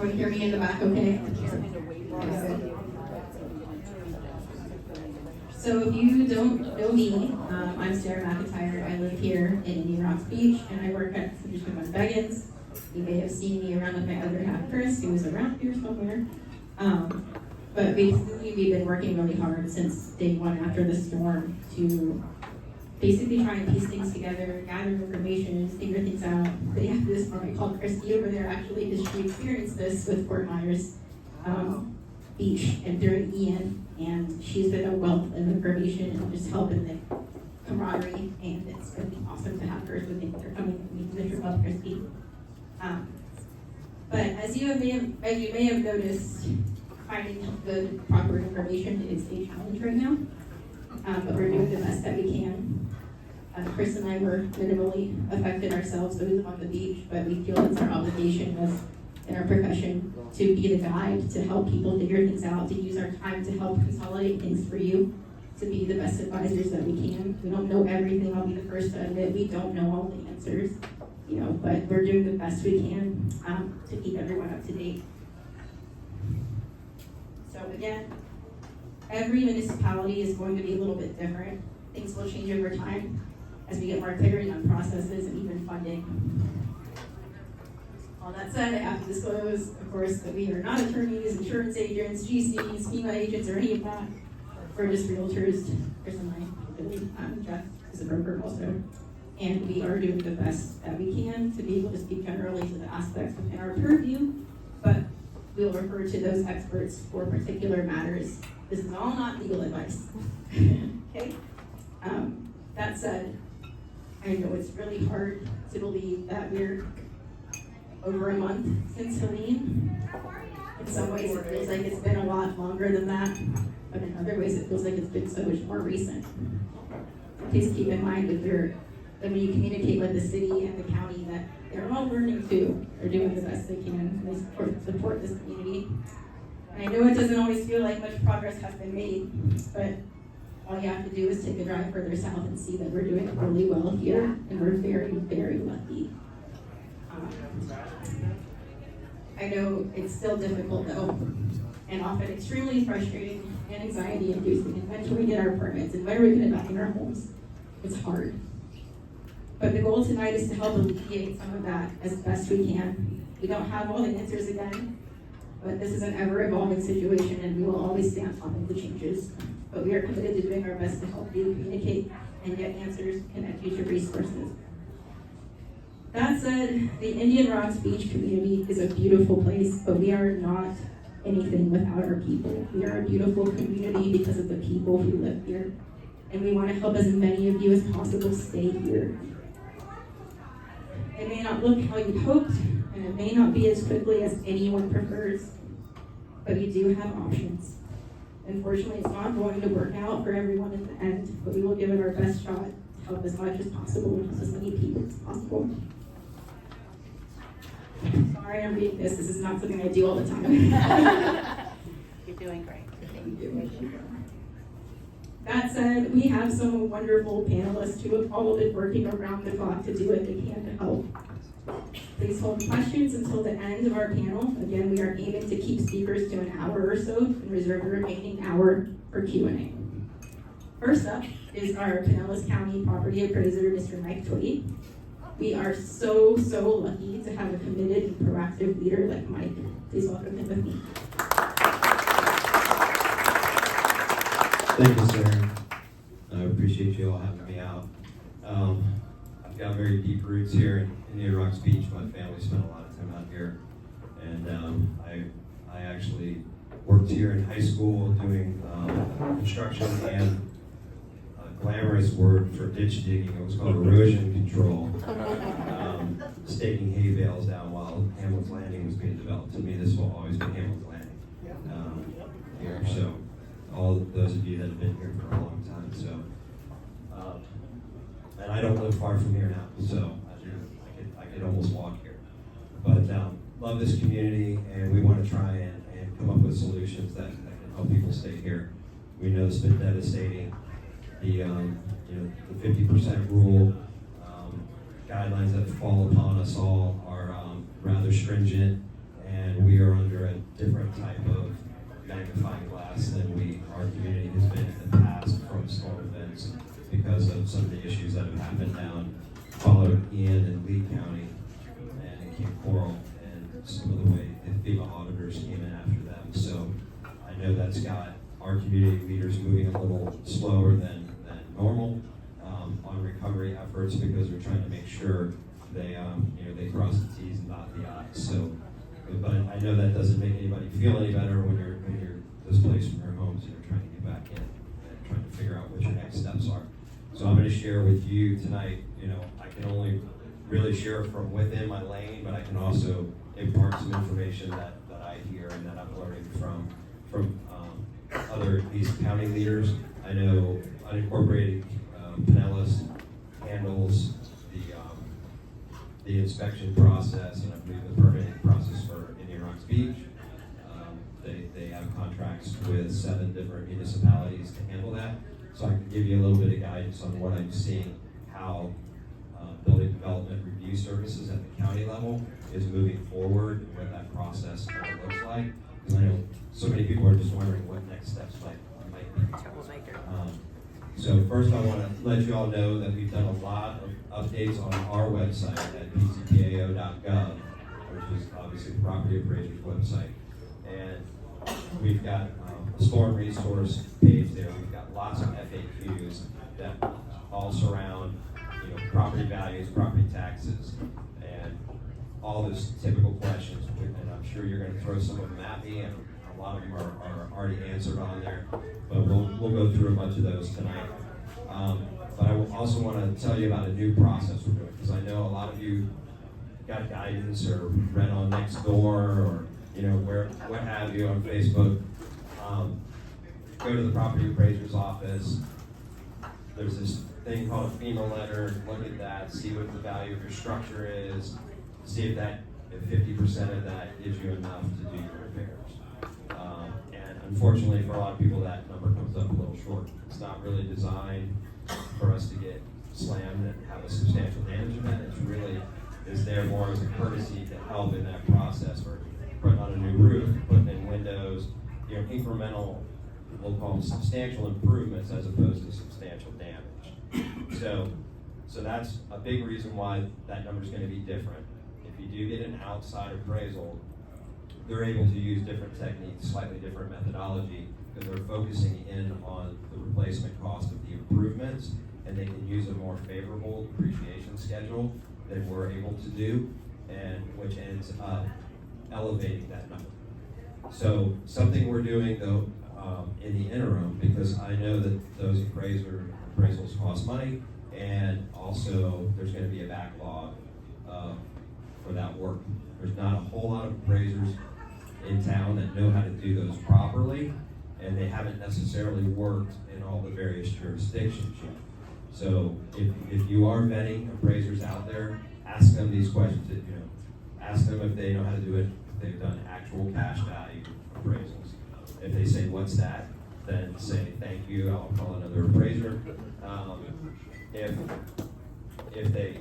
everyone hear me in the back okay? So if you don't know me, I'm Sarah McIntyre. I live here in Indian Rocks Beach, and I work at Beggins. You may have seen me around with my other half, Kristi, who is around here somewhere. But basically, we've been working really hard since day one after the storm to basically try and piece things together, gather information, figure things out. They have this one I called Kristi over there actually, because she experienced this with Fort Myers Beach and during Ian, and she's been a wealth of information and just helping the camaraderie, and it's going to be awesome to have her. So thank you for coming to meet with your love, Kristi. But as you may have noticed, finding good, proper information is a challenge right now. But we're doing the best that we can. Chris and I were minimally affected ourselves, so we live on the beach, but we feel it's our obligation as in our profession to be the guide, to help people figure things out, to use our time to help consolidate things for you, to be the best advisors that we can. We don't know everything. I'll be the first to admit we don't know all the answers, but we're doing the best we can to keep everyone up to date. So again, every municipality is going to be a little bit different. Things will change over time as we get more clarity on processes and even funding. All that said, I have to disclose, of course, that we are not attorneys, insurance agents, GCs, FEMA agents, or any of that. We're just realtors. Chris and I, Billy, Jeff is a broker also. And we are doing the best that we can to be able to speak generally to the aspects within our purview, but we'll refer to those experts for particular matters. This is all not legal advice. Okay? That said, I know it's really hard to believe that we're over a month since Helene. In some ways, it feels like it's been a lot longer than that, but in other ways, it feels like it's been so much more recent. Please keep in mind that when you communicate with the city and the county, that they're all learning too. They're doing the best they can, and they support this community. And I know it doesn't always feel like much progress has been made, but all you have to do is take a drive further south and see that we're doing really well here, and we're very, very lucky. I know it's still difficult though, and often extremely frustrating and anxiety inducing. And when do we get our permits, and when are we going to back in our homes? It's hard. But the goal tonight is to help alleviate some of that as best we can. We don't have all the answers again, but this is an ever-evolving situation, and we will always stay on top of the changes. But we are committed to doing our best to help you communicate and get answers and at future resources. That said, the Indian Rocks Beach community is a beautiful place, but we are not anything without our people. We are a beautiful community because of the people who live here, and we want to help as many of you as possible stay here. It may not look how you hoped, and it may not be as quickly as anyone prefers, but you do have options. Unfortunately, it's not going to work out for everyone in the end, but we will give it our best shot to help as much as possible and as many people as possible. Sorry I'm reading this. This is not something I do all the time. You're doing great. Thank you. That said, we have some wonderful panelists who have all been working around the clock to do what they can to help. Please hold questions until the end of our panel. Again, we are aiming to keep speakers to an hour or so and reserve the remaining hour for Q&A. First up is our Pinellas County Property Appraiser, Mr. Mike Twitty. We are so lucky to have a committed and proactive leader like Mike. Please welcome him with me. Thank you, Sarah. I appreciate you all having me out. I've got very deep roots here in Indian Rocks Beach. My family spent a lot of time out here, and I actually worked here in high school doing construction and a glamorous word for ditch digging. It was called erosion control. Staking hay bales down while Hamlin's Landing was being developed. To me, this will always be Hamlin's Landing here. So all those of you that have been here for a long time. So, and I don't live far from here now, so I could almost walk here. But love this community, and we want to try and come up with solutions that can help people stay here. We know it's been devastating. The 50% rule guidelines that fall upon us all are rather stringent, and and we are under a different type of magnifying glass than our community has been in the past from storm events because of some of the issues that have happened down, followed Ian in Lee County and in Cape Coral, and some of the way the FEMA auditors came in after them. So I know that's got our community leaders moving a little slower than normal on recovery efforts because they're trying to make sure they cross the T's and dot the I's. So, but I know that doesn't make anybody feel any better when you're displaced from your homes and you're trying to get back in and trying to figure out what your next steps are. So I'm going to share with you tonight. I can only really share from within my lane, but I can also impart some information that I hear and that I'm learning from other these county leaders. I know unincorporated Pinellas handles the inspection process, and I believe the permitting process for Indian Rocks Beach. They have contracts with 7 different municipalities to handle that. So I can give you a little bit of guidance on what I'm seeing, how building development review services at the county level is moving forward, and what that process kind of looks like. Because I know so many people are just wondering what next steps might be. Troublemaker. So first I want to let you all know that we've done a lot of updates on our website at pcpao.gov, which is obviously the property appraiser's website. And we've got a storm resource page there. We've got lots of FAQs that all surround property values, property taxes, and all those typical questions. And I'm sure you're going to throw some of them at me, and a lot of them are already answered on there. But we'll go through a bunch of those tonight. But I also want to tell you about a new process we're doing, because I know a lot of you got guidance or read on Nextdoor or what have you on Facebook. Go to the property appraiser's office. There's this thing called a FEMA letter. Look at that, see what the value of your structure is, see if 50% of that gives you enough to do your repairs. And unfortunately for a lot of people, that number comes up a little short. It's not really designed for us to get slammed and have a substantial damage event. It's really is there more as a courtesy to help in that process, or putting on a new roof, putting in windows, incremental, we'll call them substantial improvements as opposed to substantial damage. So that's a big reason why that number is going to be different. If you do get an outside appraisal, they're able to use different techniques, slightly different methodology, because they're focusing in on the replacement cost of the improvements, and they can use a more favorable depreciation schedule than we're able to do, and which ends up elevating that number. So something we're doing though in the interim, because I know that those appraisals cost money, and also there's going to be a backlog for that work. There's not a whole lot of appraisers in town that know how to do those properly, and they haven't necessarily worked in all the various jurisdictions yet. So if you are vetting appraisers out there, ask them these questions. Ask them if they know how to do it, if they've done actual cash value appraisals. If they say, what's that? Then say, thank you, I'll call another appraiser. If they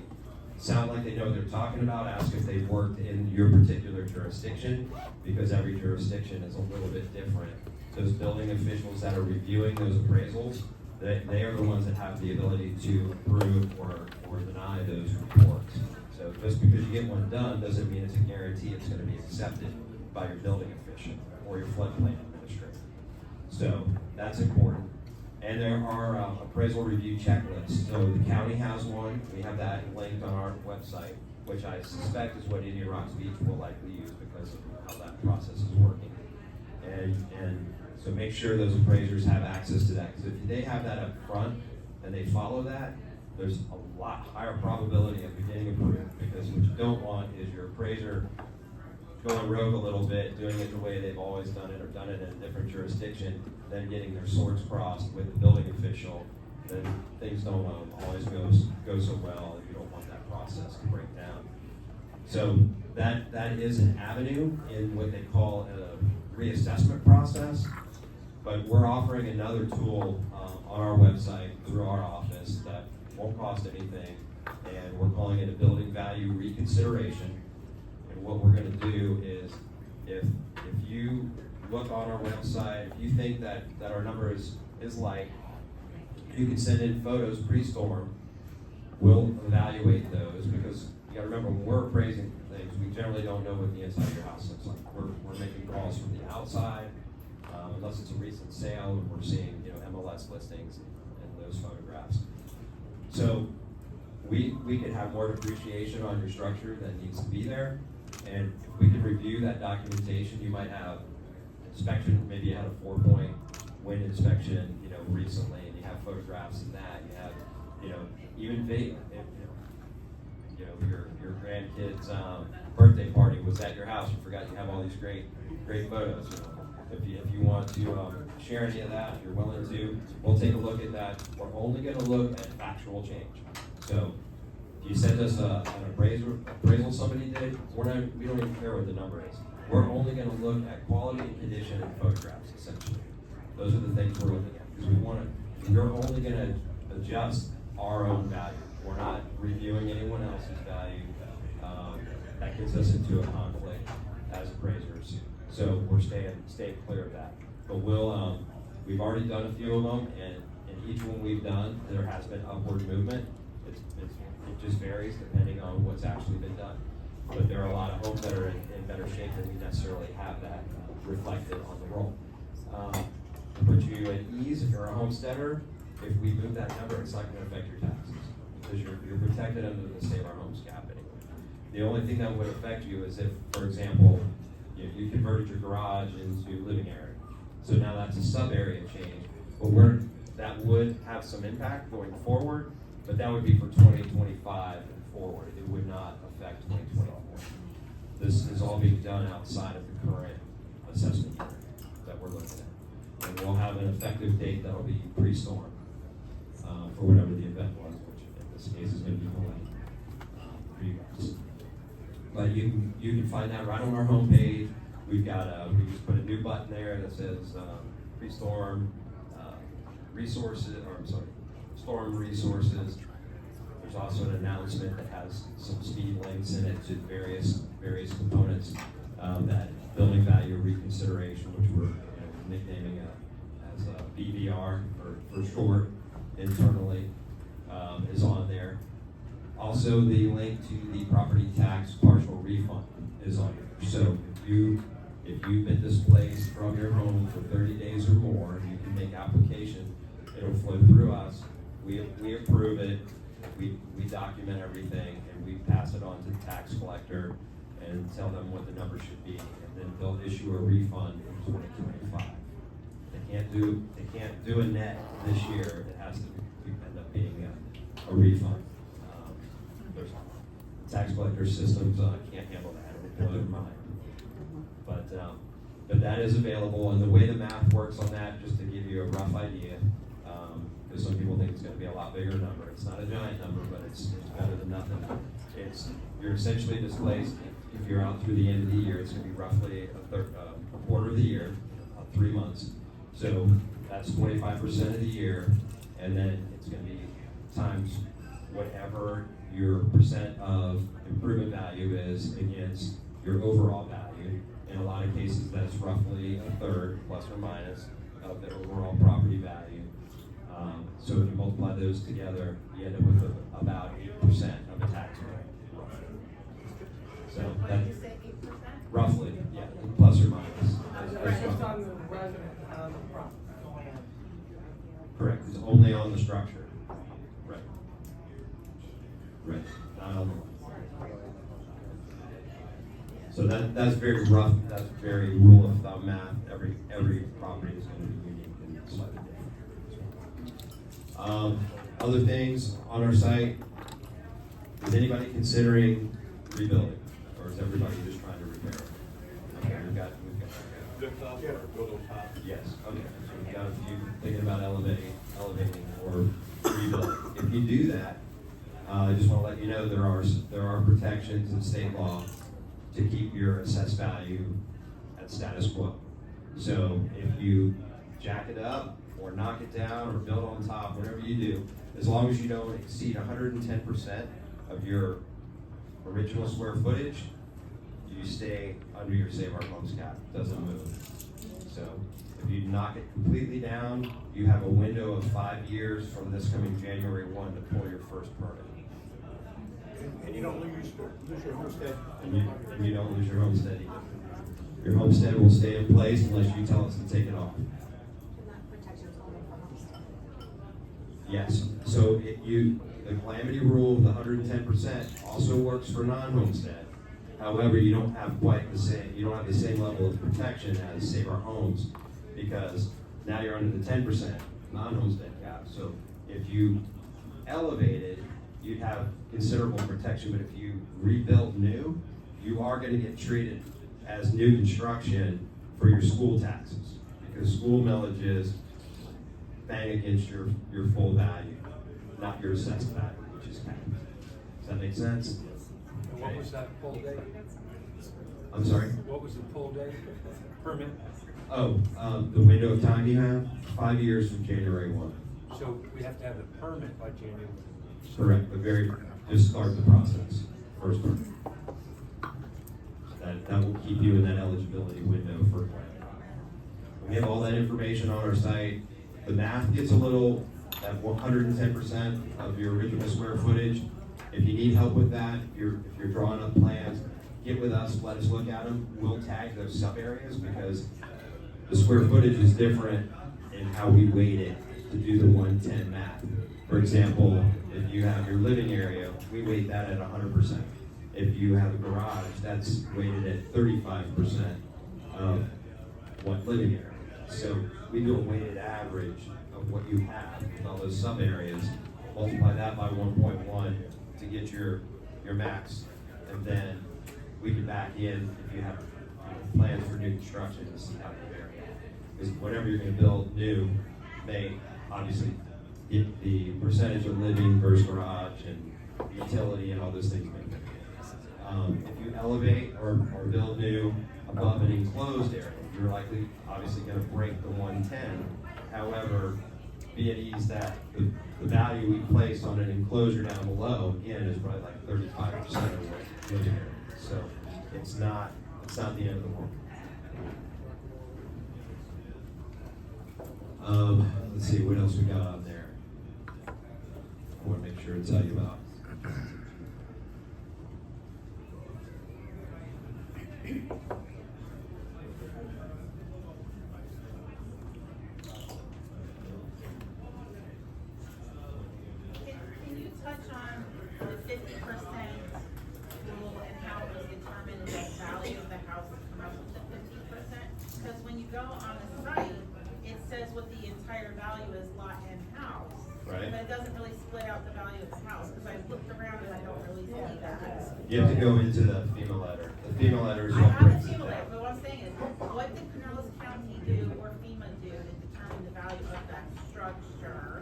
sound like they know what they're talking about, ask if they've worked in your particular jurisdiction, because every jurisdiction is a little bit different. Those building officials that are reviewing those appraisals, they are the ones that have the ability to approve or deny those reports. So just because you get one done doesn't mean it's a guarantee it's going to be accepted by your building official or your floodplain administrator. So that's important. And there are appraisal review checklists. So the county has one. We have that linked on our website, which I suspect is what Indian Rocks Beach will likely use because of how that process is working. And so make sure those appraisers have access to that, because if they have that up front and they follow that, there's a lot higher probability of getting approved, because what you don't want is your appraiser going rogue a little bit, doing it the way they've always done it or done it in a different jurisdiction, then getting their swords crossed with the building official. Then things don't always go so well, and you don't want that process to break down. So that is an avenue in what they call a reassessment process, but we're offering another tool on our website through our office that won't cost anything, and we're calling it a building value reconsideration. And what we're going to do is if you look on our website, if you think that our number is light, you can send in photos pre-storm. We'll evaluate those, because you gotta remember, when we're appraising things, we generally don't know what the inside of your house looks like. We're making calls from the outside, unless it's a recent sale, we're seeing, MLS listings and those photographs. So we could have more depreciation on your structure that needs to be there, and if we can review that documentation, you might have inspection, maybe you had a 4-point wind inspection, recently, and you have photographs of that, you have, even video, your grandkid's birthday party was at your house, you forgot you have all these great photos. If you want to share any of that, if you're willing to, we'll take a look at that. We're only going to look at factual change. So if you send us an appraisal somebody did, we don't even care what the number is. We're only going to look at quality and condition and photographs, essentially. Those are the things we're looking at, because we're only going to adjust our own value. We're not reviewing anyone else's value. That gets us into a conflict as appraisers. So we're staying clear of that. But we've already done a few of them, and in each one we've done, there has been upward movement. It just varies depending on what's actually been done. But there are a lot of homes that are in better shape than we necessarily have that reflected on the roll. To put you at ease, if you're a homesteader, if we move that number, it's not going to affect your taxes, because you're protected under the Save Our Homes cap anyway. The only thing that would affect you is if, for example, you converted your garage into living area. So now that's a sub area change, but that would have some impact going forward, but that would be for 2025 and forward. It would not affect 2024. This is all being done outside of the current assessment year that we're looking at. And we'll have an effective date that'll be pre-storm for whatever the event was, which in this case is going to be delayed for you guys. But you can find that right on our homepage. We just put a new button there that says pre-storm resources, storm resources. There's also an announcement that has some speed links in it to various components. That building value reconsideration, which we're nicknaming as BVR for short internally, is on there. Also, the link to the property tax partial refund is on there. So if you've been displaced from your home for 30 days or more, you can make application. It'll flow through us. We approve it. We document everything, and we pass it on to the tax collector and tell them what the number should be, and then they'll issue a refund in 2025. They can't do a net this year. It has to end up being a refund. There's tax collector systems can't handle that. It would blow their mind. But that is available, and the way the math works on that, just to give you a rough idea, because some people think it's going to be a lot bigger number. It's not a giant number, but it's better than nothing. You're essentially displaced. If you're out through the end of the year, it's going to be roughly a quarter of the year, 3 months. So that's 25% of the year, and then it's going to be times whatever your percent of improvement value is against your overall value. In a lot of cases, that's roughly a third, plus or minus, of the overall property value. So if you multiply those together, you end up with about 8% of a tax rate. So that, roughly, yeah, plus or minus. Just on the resident, on the property. Correct, it's only on the structure. Right. Right, not on the land. So that's very rough, that's very rule of thumb math. Every property is going to be unique and slightly different. Other things on our site, is anybody considering rebuilding? Or is everybody just trying to repair it? Okay, we've got yes, okay. So we've got a few thinking about elevating or rebuilding. If you do that, I just want to let you know there are protections in state law to keep your assessed value at status quo. So if you jack it up or knock it down or build on top, whatever you do, as long as you don't exceed 110% of your original square footage, you stay under your Save Our Homes cap, it doesn't move. So if you knock it completely down, you have a window of 5 years from this coming January 1 to pull your first permit. And you don't lose your homestead. And you don't lose your homestead either. Your homestead will stay in place unless you tell us to take it off. Yes, so the calamity rule of the 110% also works for non-homestead. However, you don't have quite the same, you don't have the same level of protection as Save Our Homes, because now you're under the 10% non-homestead cap. So if you elevated, you'd have considerable protection, but if you rebuilt new, you are going to get treated as new construction for your school taxes, because school millages bang against your full value, not your assessed value, which is capped. Does that make sense? And what was that pull date? I'm sorry? What was the pull date? Permit? Oh, the window of time you have, 5 years from January 1. So we have to have the permit by January. Correct, but just start the process, first permit. That will keep you in that eligibility window for planning. We have all that information on our site. The math gets a little, at 110% of your original square footage. If you need help with that, if you're drawing up plans, get with us, let us look at them. We'll tag those sub areas because the square footage is different in how we weight it to do the 110 math. For example, if you have your living area, we weight that at 100%. If you have a garage, that's weighted at 35% of what living area. So we do a weighted average of what you have with all those sub areas, multiply that by 1.1 to get your max, and then we can back in if you have plans for new construction to see how they vary. Because whatever you're going to build new may obviously get the percentage of living versus garage and utility and all those things. If you elevate or build new above an enclosed area, you're likely obviously going to break the 110. However, be at ease that the value we place on an enclosure down below, again, is probably like 35% of what living area. So it's not the end of the world. Let's see what else we got on there. I want to make sure to tell you about. Can you touch on the 50% rule and how it was determined the value of the house to come up with the 50%? Because when you go on the site, it says what the entire value is lot and house. Right. But it doesn't really split out the value of the house, because I've looked around and I don't really see that. You have to go into the FEMA letter. The FEMA letter is I what have a breaks it FEMA letter, down. but what I'm saying is, what did Pinellas County do or FEMA do to determine the value of that structure?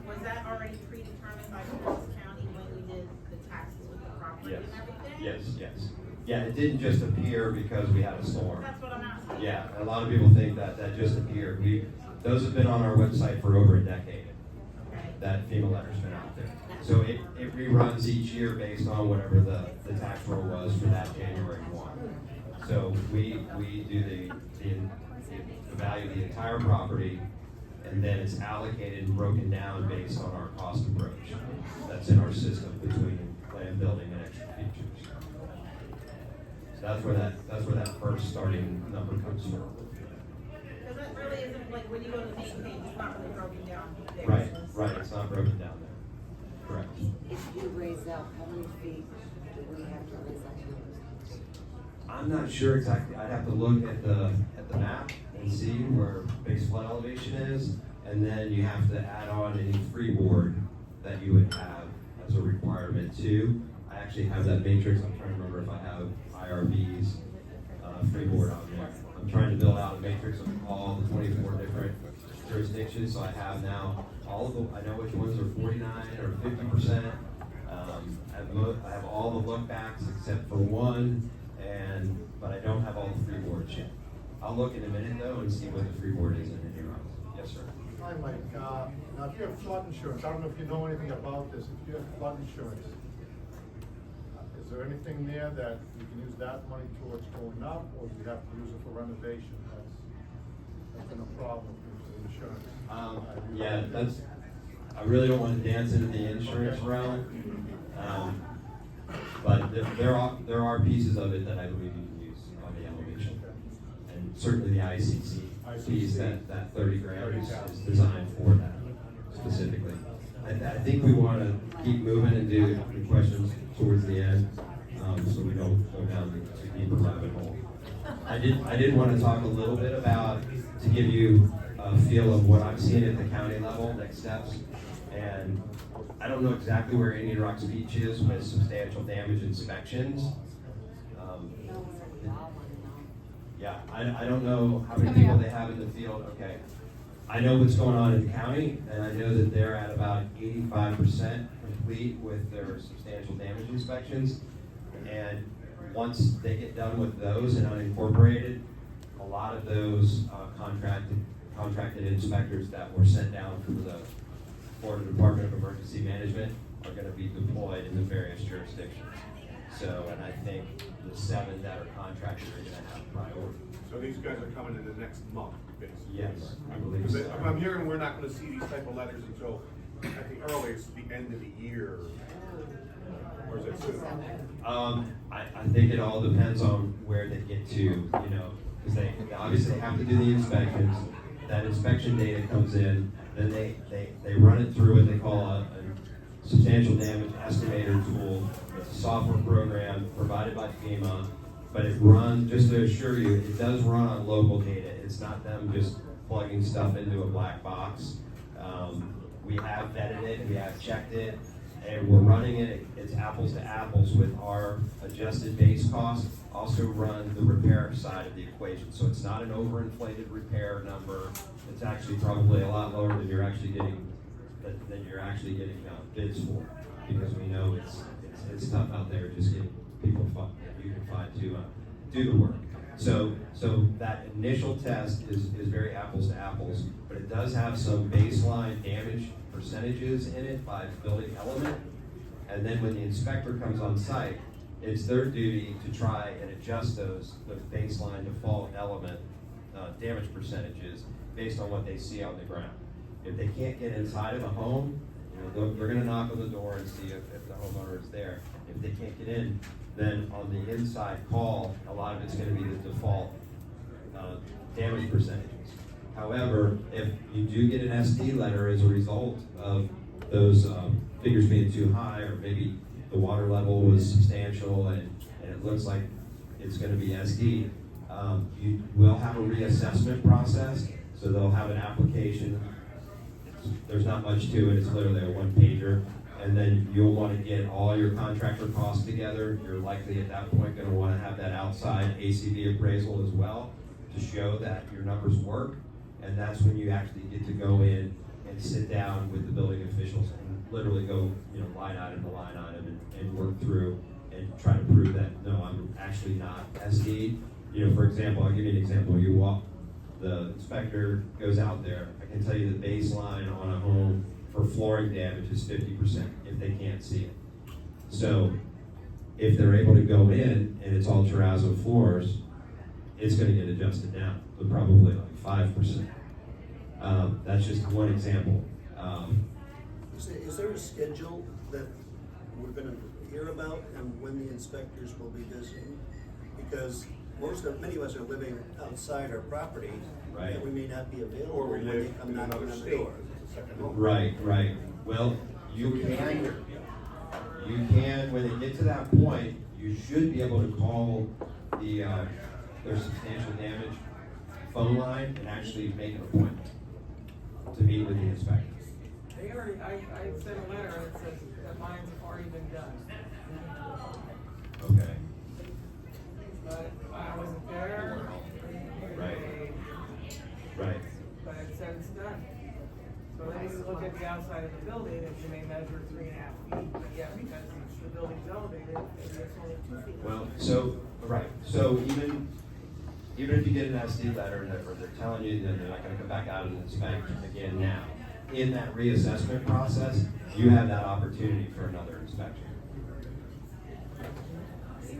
Was that already predetermined by Pinellas County when we did the taxes with the property and everything? Yes. Yeah, it didn't just appear because we had a storm. That's what I'm asking. Yeah, a lot of people think that just appeared. Those have been on our website for over a decade. Okay. That FEMA letter's been out there. So it reruns each year based on whatever the tax roll was for that January 1. So we do the value of the entire property, and then it's allocated and broken down based on our cost approach. That's in our system between land, building, and extra features. So that's where that first starting number comes from. Because that really isn't, like, when you go to the main page, it's not really broken down. Right, it's not broken down there. Correct. If you raise out, how many feet do we have to raise out to? I'm not sure exactly. I'd have to look at the map and see where base flood elevation is, and then you have to add on any freeboard that you would have as a requirement too. I actually have that matrix. I'm trying to remember if I have IRB's freeboard on there. I'm trying to build out a matrix of all the 24 different jurisdictions, so I have now all of them. I know which ones are 49 or 50%. I have all the look backs except for one, but I don't have all the freeboards yet. I'll look in a minute though and see what the freeboard is in your house. Yes, sir. Hi, Mike. Now, if you have flood insurance, I don't know if you know anything about this. If you have flood insurance, is there anything there that we can use that money towards going up, or do we have to use it for renovation? That's been a problem with the insurance. Yeah, I really don't want to dance into the insurance realm. But there are pieces of it that I believe you can use on the elevation. And certainly the ICC piece, that 30 grand is designed for that specifically. I think we want to keep moving and do the questions towards the end, so we don't go down the deeper rabbit hole. I did want to talk a little bit about, to give you a feel of what I'm seeing at the county level, next steps. And I don't know exactly where Indian Rocks Beach is with substantial damage inspections. Yeah, I don't know how many people they have in the field. Okay. I know what's going on in the county, and I know that they're at about 85% complete with their substantial damage inspections. And once they get done with those and unincorporated, a lot of those contracted inspectors that were sent down from the Florida Department of Emergency Management are going to be deployed in the various jurisdictions. So, and I think the 7 that are contracted are going to have priority. So these guys are coming in the next month, basically? Yes, I believe Because so. I'm hearing we're not gonna see these type of letters until, at the earliest, the end of the year. Or is it sooner? I think it all depends on where they get to, you know, because they obviously have to do the inspections. That inspection data comes in, then they run it through what they call a substantial damage estimator tool. It's a software program provided by FEMA, but it runs, just to assure you, it does run on local data. It's not them just plugging stuff into a black box. We have vetted it, we have checked it, and we're running it, it's apples to apples with our adjusted base cost. Also run the repair side of the equation. So it's not an overinflated repair number. It's actually probably a lot lower than you're actually getting bids for, because we know it's tough out there just getting people you can find to do the work. So that initial test is very apples to apples, but it does have some baseline damage percentages in it by building element. And then when the inspector comes on site, it's their duty to try and adjust those baseline default element damage percentages based on what they see on the ground. If they can't get inside of a home, you know, they're going to knock on the door and see if the homeowner is there. If they can't get in, then on the inside call, a lot of it's going to be the default damage percentages. However, if you do get an SD letter as a result of those figures being too high, or maybe the water level was substantial and it looks like it's going to be SD, you will have a reassessment process. So they'll have an application. There's not much to it. It's literally a one-pager. And then you'll want to get all your contractor costs together. You're likely at that point going to want to have that outside ACV appraisal as well to show that your numbers work. And that's when you actually get to go in and sit down with the building officials and literally go, you know, line item to line item and work through and try to prove that, no, I'm actually not SD. You know, for example, I'll give you an example. You walk, the inspector goes out there. I can tell you the baseline on a home for flooring damage is 50% if they can't see it. So if they're able to go in and it's all terrazzo floors, it's going to get adjusted down to probably like 5%. That's just one example. Is there a schedule that we're going to hear about and when the inspectors will be visiting? Because many of us are living outside our property, Right. and we may not be available Or we when they live come in knocking another on the state. door. It's a second home. Right. Well, you can, when they get to that point, you should be able to call their substantial damage phone line and actually make an appointment to meet with the inspector. They already, I sent a letter that says that mine's already been done. Okay. But I wasn't there. Right. Right. But it said it's done. So they need to look at the outside of the building, and you may measure 3.5 feet, but yeah, because the building's elevated, maybe it's only 2 feet. Well, so even if you get an SD letter or they're telling you that they're not going to come back out and inspect again now, in that reassessment process, you have that opportunity for another inspection.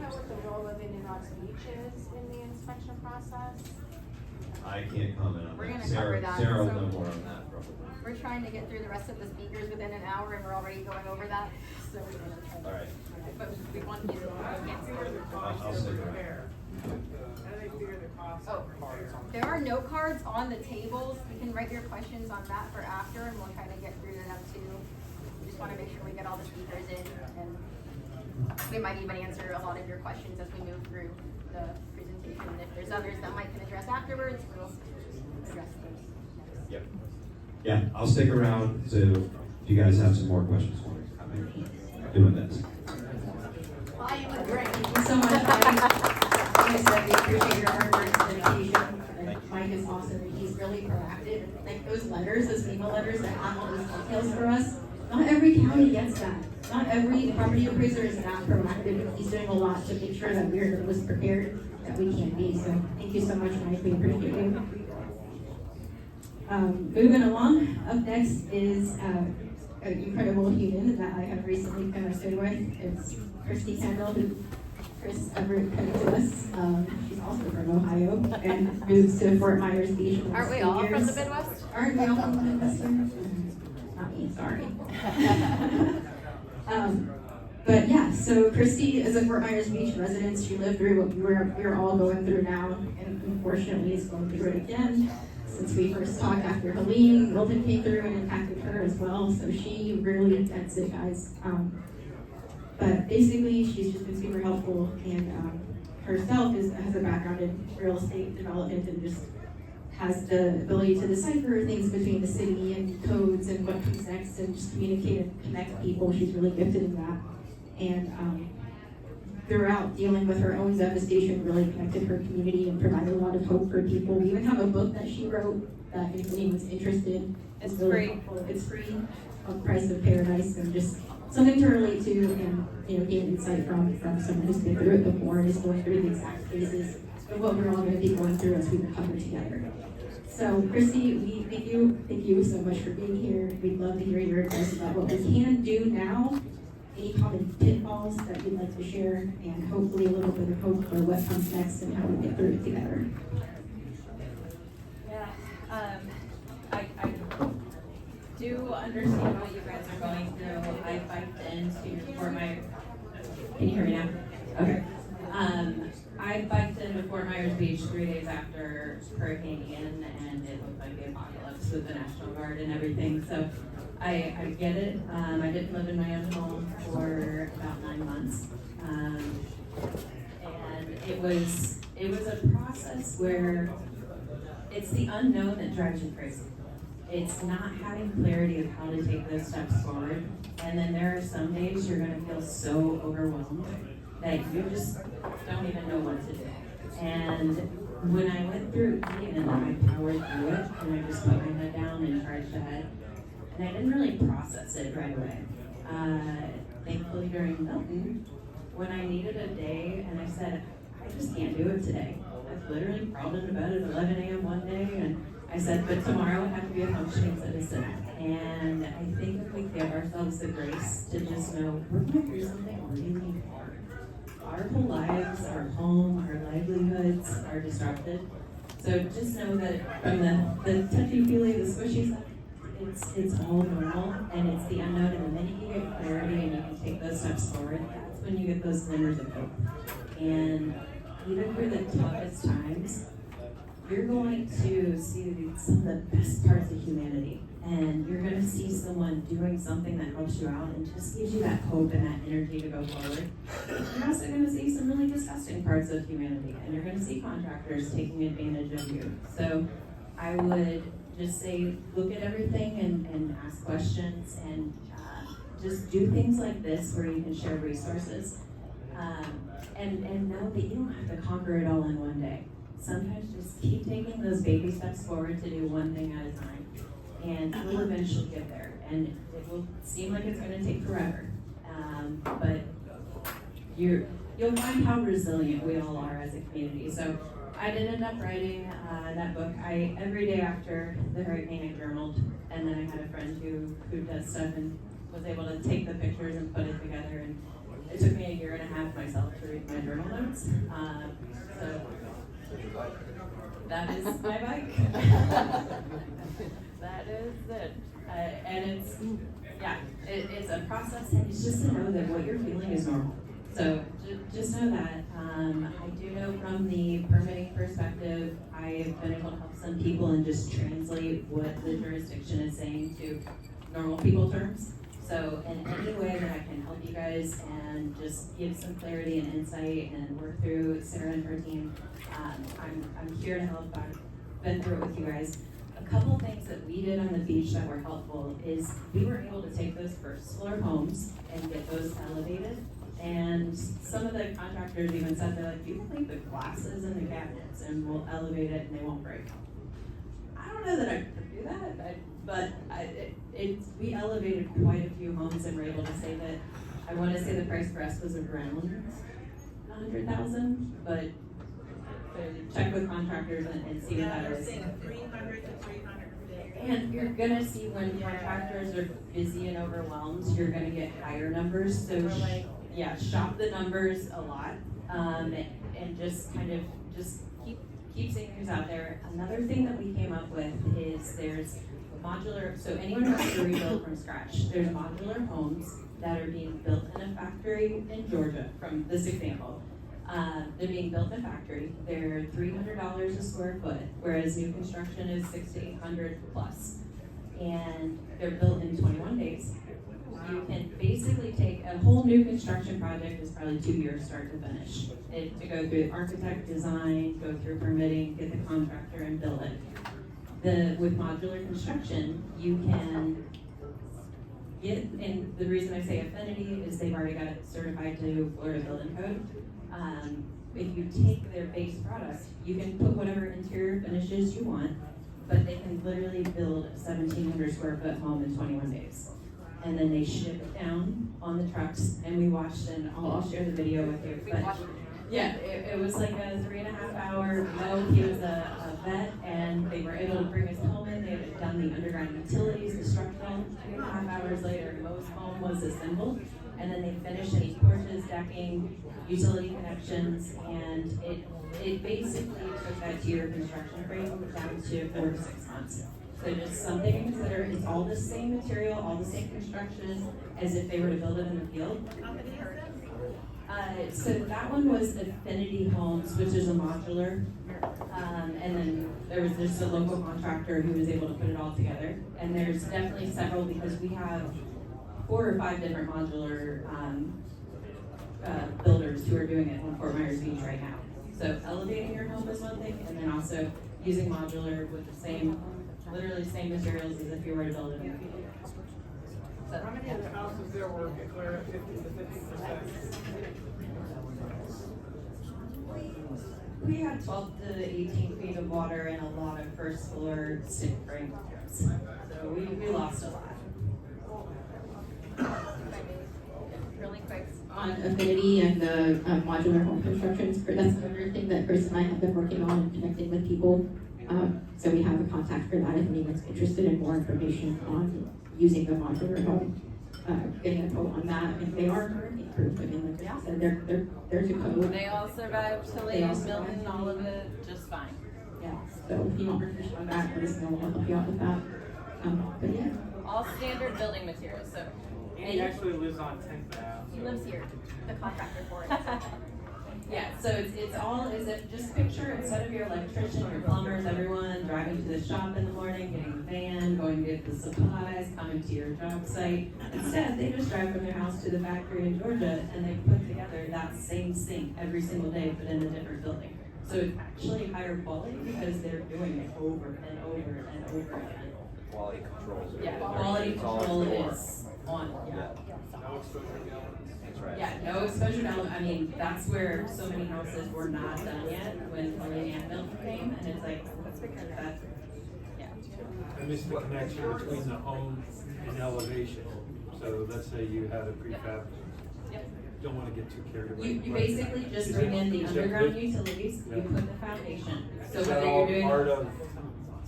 know what the role of Indian Rocks Beach is in the inspection process? I can't comment on We're that. gonna Sarah, cover that, Sarah will so- know more on that probably. We're trying to get through the rest of the speakers within an hour and we're already going over that, so we're gonna try. All right. But we want you to answer. I'll stick around. How do they figure the cost Oh, of repair? there are note cards on the tables. You can write your questions on that for after and we'll try to get through to them too. We just wanna make sure we get all the speakers in and we might even answer a lot of your questions as we move through the presentation. And if there's others that Mike can address afterwards, we'll address those next. Yep. Yeah, I'll stick around, so if you guys have some more questions for me, I'm doing this. Well, I am great. Thank you so much, Mike. Like I said, we appreciate your hard work and dedication. And Mike is awesome, and he's really proactive. Like those letters, those FEMA letters that have all those details for us, not every county gets that. Not every property appraiser is that proactive, and he's doing a lot to make sure that we're the most prepared that we can be. So thank you so much, Mike. We appreciate you. Moving along, up next is an incredible human that I have recently connected with. It's Kristi Kandel, who Chris Everett came to us. She's also from Ohio and moves to Fort Myers Beach. in the Aren't we last all few from years. the Midwest? Aren't we all from the Midwest? Not me, sorry. But yeah, so Kristi is a Fort Myers Beach resident. She lived through what we're all going through now, and unfortunately is going through it again. Since we first talked after Helene, Milton came through and impacted her as well, so she really gets it, guys. But basically, she's just been super helpful, and herself has a background in real estate development and just has the ability to decipher things between the city and codes and what comes next and just communicate and connect people. She's really gifted in that. And throughout dealing with her own devastation, really connected her community and provided a lot of hope for people. We even have a book that she wrote that if anyone's interested, It's really free. helpful. It's free, called Price of Paradise, and just something to relate to and gain insight from someone who's been through it before and is going through the exact phases of what we're all going to be going through as we recover together. So, Kristi, we thank you so much for being here. We'd love to hear your advice about what we can do now, any common pitfalls that you'd like to share, and hopefully a little bit of hope for what comes next and how we get through it together. Yeah, I do understand what you guys are going through. I biked into Fort Myers. Can you hear me now? Okay. I biked into Fort Myers Beach 3 days after Hurricane Ian, and it looked like the apocalypse with the National Guard and everything. So I get it. I didn't live in my own home for about 9 months, and it was a process where it's the unknown that drives you crazy. It's not having clarity of how to take those steps forward, and then there are some days you're going to feel so overwhelmed that you just don't even know what to do. And when I went through Ian, I powered through it, and I just put my head down and charged ahead. And I didn't really process it right away. Thankfully during Milton, when I needed a day and I said, I just can't do it today. I literally crawled into bed at 11 a.m. one day and I said, but tomorrow I have to be a functioning citizen. And I think if we give ourselves the grace to just know we're going through something really hard. Our whole lives, our home, our livelihoods are disrupted. So just know that from the touchy-feely, the squishy side, it's all normal, and it's the unknown, and the minute you get clarity and you can take those steps forward, that's when you get those glimmers of hope. And even through the toughest times, you're going to see some of the best parts of humanity, and you're going to see someone doing something that helps you out and just gives you that hope and that energy to go forward. You're also going to see some really disgusting parts of humanity, and you're going to see contractors taking advantage of you. So I would just say, look at everything and ask questions, and just do things like this where you can share resources, and know that you don't have to conquer it all in one day. Sometimes just keep taking those baby steps forward to do one thing at a time, and you'll eventually get there. And it will seem like it's going to take forever, but you'll find how resilient we all are as a community. So I did end up writing that book. Every day after the hurricane, I journaled, and then I had a friend who does stuff and was able to take the pictures and put it together. And it took me a year and a half myself to read my journal notes. So that is my bike. That is it. And it's, yeah, it's a process, and it's just to know that what you're feeling is normal. So just know that. I do know from the permitting perspective, I've been able to help some people and just translate what the jurisdiction is saying to normal people terms. So in any way that I can help you guys and just give some clarity and insight and work through Sarah and her team, I'm here to help. I've been through it with you guys. A couple things that we did on the beach that were helpful is we were able to take those first floor homes and get those elevated. And some of the contractors even said, they're like, you can leave the glasses in the cabinets and we'll elevate it and they won't break. I don't know that I could do that, but we elevated quite a few homes and were able to say that, I want to say the price for us was around $100,000, but check with contractors and see what that We're is. saying 300 to 350. And you're gonna see when contractors are busy and overwhelmed, you're gonna get higher numbers, so yeah, shop the numbers a lot, and just kind of, just keep seeing things out there. Another thing that we came up with is there's modular, so anyone who wants to rebuild from scratch, there's modular homes that are being built in a factory in Georgia, from this example. They're being built in a factory, they're $300 a square foot, whereas new construction is $600 to $800 plus. And they're built in 21 days. You can basically take a whole new construction project is probably 2 years start to finish. To go through architect design, go through permitting, get the contractor and build it. With modular construction, you can get, and the reason I say affinity is they've already got it certified to Florida Building Code. If you take their base product, you can put whatever interior finishes you want, but they can literally build a 1,700 square foot home in 21 days. And then they ship it down on the trucks, and we watched, and I'll share the video with you. But yeah, it was like a 3.5 hour mow. He was a vet, and they were able to bring his home in. They had done the underground utilities, the structural. 3.5 hours later, Mo's home was assembled, and then they finished any porches, decking, utility connections, and it basically took that tier construction frame down to 4 to 6 months. So just something to consider. It's all the same material, all the same construction as if they were to build it in the field. So that one was Affinity Homes, which is a modular, and then there was just a local contractor who was able to put it all together. And there's definitely several, because we have 4 or 5 different modular builders who are doing it on Fort Myers Beach right now. So elevating your home is one thing, and then also using modular with the same, literally same materials as if you were to build it in the field. So, How many of the houses there were declared at 50 to 50%? we had 12 to 18 feet of water and a lot of first floor stick frame homes. So we lost a lot. Really quick. On Affinity and the modular home constructions, that's another thing that Chris and I have been working on and connecting with people. So we have a contact for that if anyone's interested in more information on using the modular home, getting a quote on that. If they are currently approved, I mean, like I said, they're to code. They all survived Chilean building all of it just fine. Yeah, so if you want information on that, let us know, we'll help you out with that. But yeah. All standard building materials, so. He actually lives on 10th Ave. He lives here, the contractor for it. Yeah, so it's all, is it just picture instead of your electrician, your plumbers, everyone driving to the shop in the morning, getting the van, going to get the supplies, coming to your job site. Instead, they just drive from their house to the factory in Georgia and they put together that same sink every single day, but in a different building. So it's actually higher quality because they're doing it over and over and over again. Quality controls. Yeah, quality control is on, yeah. No exposure to elements. That's right. Yeah, no exposure to element. I mean, that's where so many houses were not done yet when Chilean built came, and it's like, that's, yeah. I missed the connection between the home and elevation. So let's say you had a prefab, Yep. don't want to get too carried away. You basically just bring in the underground utilities, you put the foundation. So Is that whether all you're doing. part of,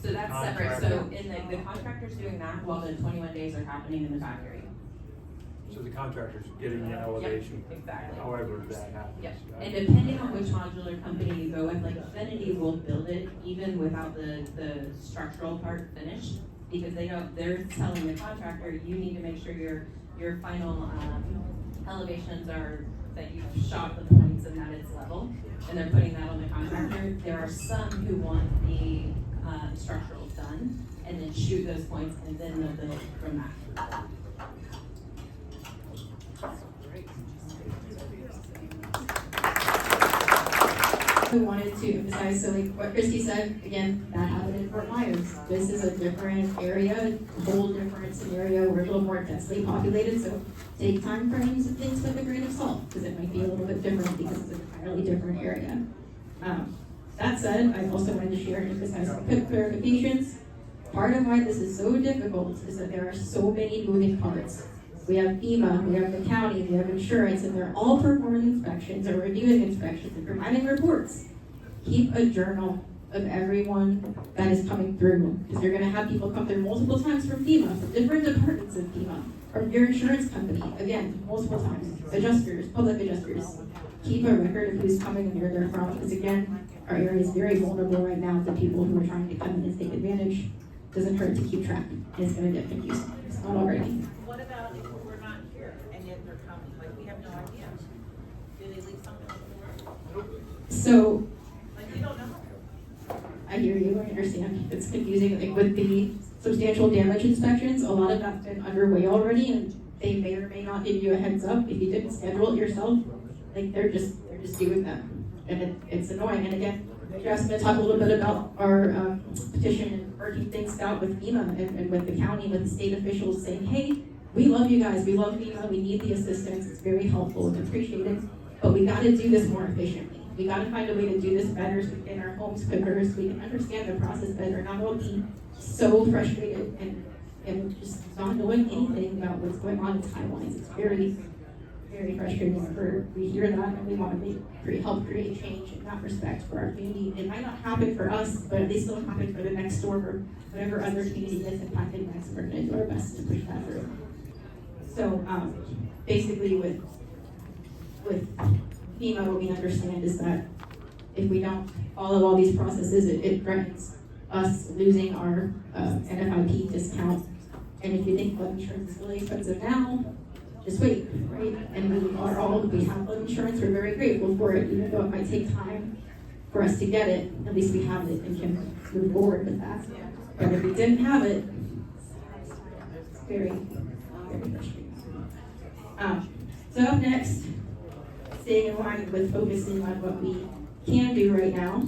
So that's separate, so in the contractor's doing that while the 21 days are happening in the factory. So the contractor's getting the elevation, exactly. however that happens. Yep, and depending on which modular company you go with, like Affinity will build it even without the structural part finished, because they're telling the contractor, you need to make sure your final, elevations are, that you've shot the points and that it's level, and they're putting that on the contractor. There are some who want the, structural done, and then shoot those points, and then they'll build from that. I wanted to emphasize, so like what Kristi said, again, that happened in Fort Myers. This is a different area, a whole different scenario, we're a little more densely populated, so take time frames and things with a grain of salt, because it might be a little bit different because it's an entirely different area. That said, I also wanted to share and emphasize some quick clarifications. Part of why this is so difficult is that there are so many moving parts. We have FEMA, we have the county, we have insurance, and they're all performing inspections or reviewing inspections and providing reports. Keep a journal of everyone that is coming through, because you're gonna have people come through multiple times from FEMA, from different departments of FEMA, from your insurance company, again, multiple times, adjusters, public adjusters. Keep a record of who's coming and where they're from, because again, our area is very vulnerable right now to people who are trying to come in and take advantage. Doesn't hurt to keep track, it's gonna get confusing, it's not already. What about if we're not here and yet they're coming, like we have no idea? Do they leave something on the door? So, Like, we don't know. I hear you, I understand, it's confusing, like with the substantial damage inspections, a lot of that's been underway already, and they may or may not give you a heads up if you didn't schedule it yourself, like they're just doing them, and it's annoying, and again, Jeff's gonna talk a little bit about our petition and working things out with FEMA and with the county, with the state officials saying, hey, we love you guys, we love FEMA, we need the assistance, it's very helpful and appreciated, but we gotta do this more efficiently. We gotta find a way to do this better so we can get our homes quicker, so we can understand the process better, not all be so frustrated and just not knowing anything about what's going on in timelines. It's very, very frustrating for, we hear that and we want to help create change in that respect for our community. It might not happen for us, but at least it'll happen for the next door or whatever other community gets impacted next. We're gonna do our best to push that through. So, basically with FEMA, what we understand is that if we don't follow all these processes, it threatens us losing our NFIP discount. And if you think flood insurance is really expensive now, just wait, right? And we have flood insurance, we're very grateful for it, even though it might take time for us to get it, at least we have it and can move forward with that. But if we didn't have it, it's very, very frustrating. So up next, staying in line with focusing on what we can do right now.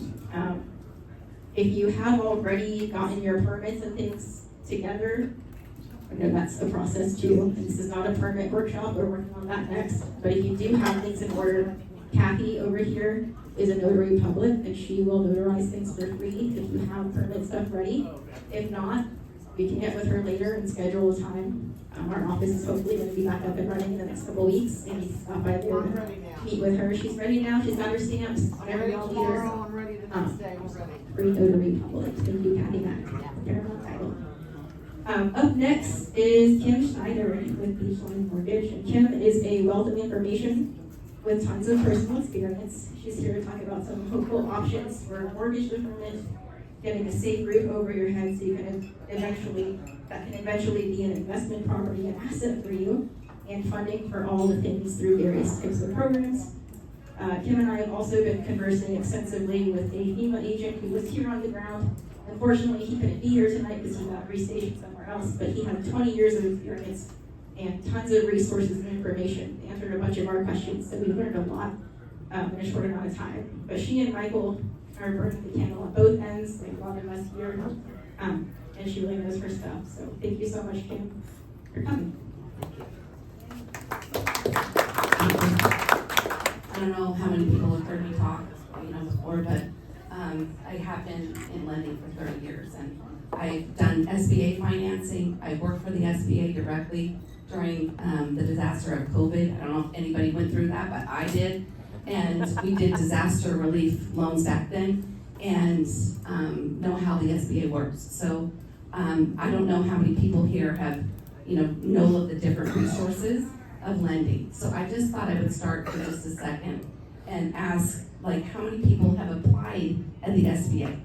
If you have already gotten your permits and things together, I know that's a process too, and this is not a permit workshop, we're working on that next, but if you do have things in order, Kathy over here is a notary public, and she will notarize things for free if you have permit stuff ready. If not, we can get with her later and schedule a time. Our office is hopefully going to be back up and running in the next couple weeks, and you can stop by there and meet with her. She's ready now, she's got her stamps, whatever y'all need her. I'm ready the next day, we're ready. Free notary public, thank you, Kathy Mack, Paramount Title. Up next is Kim Schneider with Beachline Mortgage, and Kim is a wealth of information with tons of personal experience. She's here to talk about some hopeful options for mortgage deferment, getting a safe roof over your head so you can eventually be an investment property, an asset for you, and funding for all the things through various types of programs. Kim and I have also been conversing extensively with a FEMA agent who was here on the ground. Unfortunately, he couldn't be here tonight because he got restationed somewhere else, but he had 20 years of experience and tons of resources and information. He answered a bunch of our questions, so we learned a lot in a short amount of time. But she and Michael are burning the candle on both ends, like a lot of us here, and she really knows her stuff. So thank you so much, Kim, for coming. I don't know how many people have heard me talk, before, but I have been in lending for 30 years, and I've done SBA financing. I worked for the SBA directly during the disaster of COVID. I don't know if anybody went through that, but I did. And we did disaster relief loans back then, and know how the SBA works. So I don't know how many people here have, know of the different resources. of lending. So I just thought I would start for just a second and ask, like, how many people have applied at the SBA?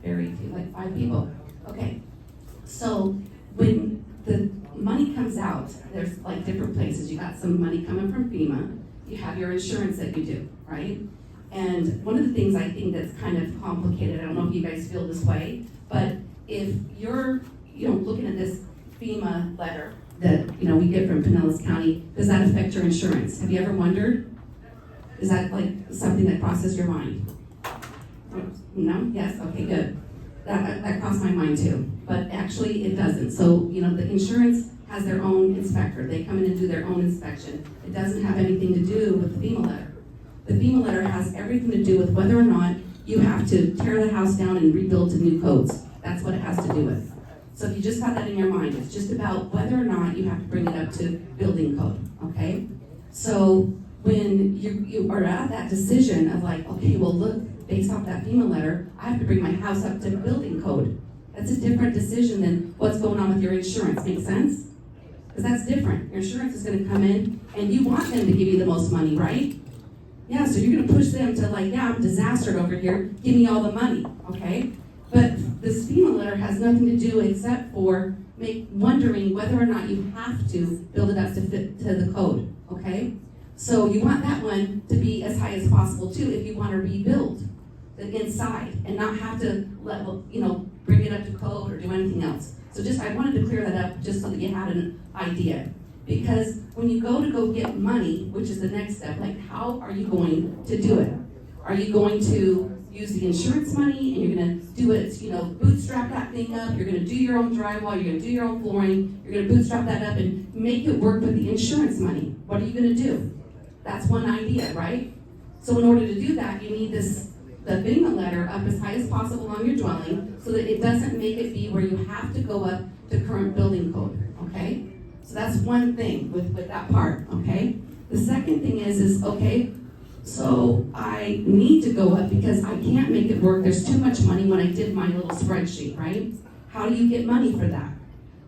Very few, like 5 people. Okay. So when the money comes out, there's like different places. You got some money coming from FEMA. You have your insurance that you do, right? And one of the things I think that's kind of complicated, I don't know if you guys feel this way, but if you're, looking at this FEMA letter that, we get from Pinellas County, does that affect your insurance? Have you ever wondered? Is that like something that crosses your mind? No? Yes? Okay, good. That crossed my mind too, but actually it doesn't. So, the insurance has their own inspector. They come in and do their own inspection. It doesn't have anything to do with the FEMA letter. The FEMA letter has everything to do with whether or not you have to tear the house down and rebuild to new codes. That's what it has to do with. So if you just have that in your mind, it's just about whether or not you have to bring it up to building code, okay? So when you are at that decision of like, okay, well look, based off that FEMA letter, I have to bring my house up to building code. That's a different decision than what's going on with your insurance. Make sense? Because that's different. Your insurance is going to come in and you want them to give you the most money, right? Yeah, so you're going to push them to like, yeah, I'm disastered over here. Give me all the money, okay? But this FEMA letter has nothing to do except for wondering whether or not you have to build it up to fit to the code, okay? So you want that one to be as high as possible too if you want to rebuild the inside and not have to bring it up to code or do anything else. So I wanted to clear that up just so that you had an idea. Because when you go get money, which is the next step, like how are you going to do it? Are you going to use the insurance money and you're going to do it, bootstrap that thing up, you're going to do your own drywall, you're going to do your own flooring, you're going to bootstrap that up and make it work with the insurance money? What are you going to do? That's one idea, right? So in order to do that, you need the FEMA letter up as high as possible on your dwelling so that it doesn't make it be where you have to go up to current building code, okay? So that's one thing with that part, okay? The second thing is okay, so I need to go up because I can't make it work. There's too much money when I did my little spreadsheet, right? How do you get money for that?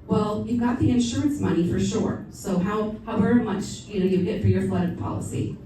Well, you got the insurance money for sure. So however much you get for your flood policy.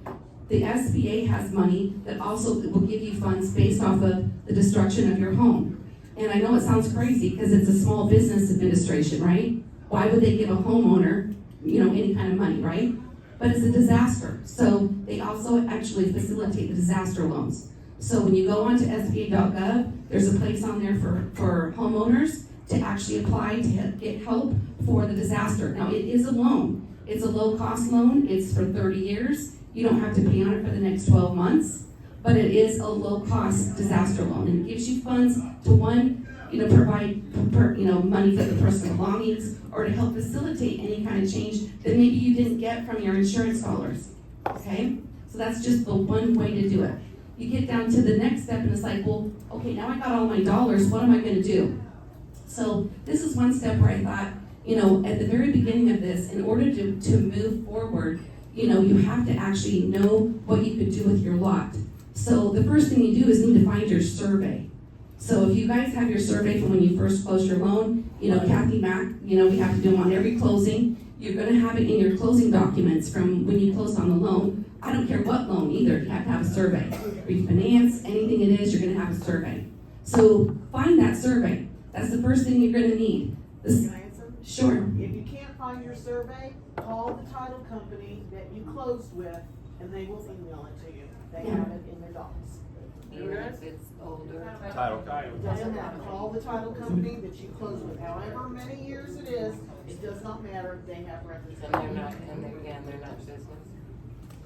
The SBA has money that also will give you funds based off of the destruction of your home. And I know it sounds crazy because it's a small business administration, right? Why would they give a homeowner, any kind of money, right? But it's a disaster. So they also actually facilitate the disaster loans. So when you go onto SBA.gov, there's a place on there for homeowners to actually apply to get help for the disaster. Now it is a loan. It's a low cost loan. It's for 30 years. You don't have to pay on it for the next 12 months, but it is a low cost disaster loan. And it gives you funds to provide money for the personal belongings or to help facilitate any kind of change that maybe you didn't get from your insurance dollars, okay? So that's just the one way to do it. You get down to the next step and it's like, well, okay, now I got all my dollars, what am I gonna do? So this is one step where I thought, at the very beginning of this, in order to move forward, you have to actually know what you could do with your lot. So the first thing you do is need to find your survey. So if you guys have your survey from when you first closed your loan, Kathy Mack, we have to do them on every closing. You're gonna have it in your closing documents from when you closed on the loan. I don't care what loan either, you have to have a survey. Refinance, anything it is, you're gonna have a survey. So find that survey. That's the first thing you're gonna need. Can I answer? Sure. If you can't find your survey, call the title company that you closed with, and they will email it to you. They have it in their docs. Even if it's older. Title. It doesn't matter. Call the title company that you closed with. However many years it is, it does not matter. They have records. And they're not business.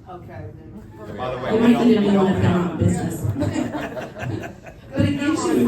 Okay, then. By the way, You we might even don't know if they're have- not business. But it gives you,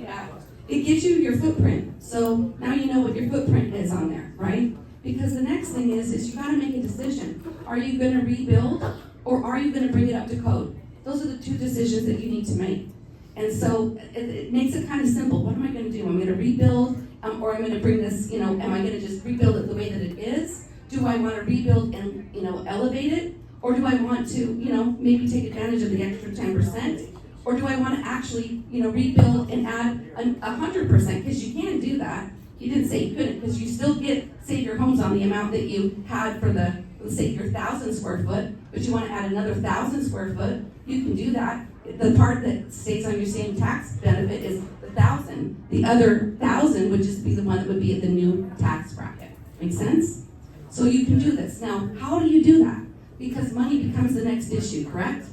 yeah, it gives you your footprint. So now you know what your footprint is on there, right? Because the next thing is you gotta make a decision. Are you gonna rebuild or are you gonna bring it up to code? Those are the two decisions that you need to make. And so it makes it kind of simple. What am I gonna do? I'm gonna rebuild or I'm gonna bring this, am I gonna just rebuild it the way that it is? Do I wanna rebuild and, elevate it? Or do I want to, maybe take advantage of the extra 10%? Or do I want to actually, rebuild and add 100%? Because you can do that. He didn't say you couldn't, because you still get, save your homes on the amount that you had for the, let's say your 1,000 square foot, but you wanna add another 1,000 square foot, you can do that. The part that stays on your same tax benefit is the 1,000. The other 1,000 would just be the one that would be at the new tax bracket. Make sense? So you can do this. Now, how do you do that? Because money becomes the next issue, correct?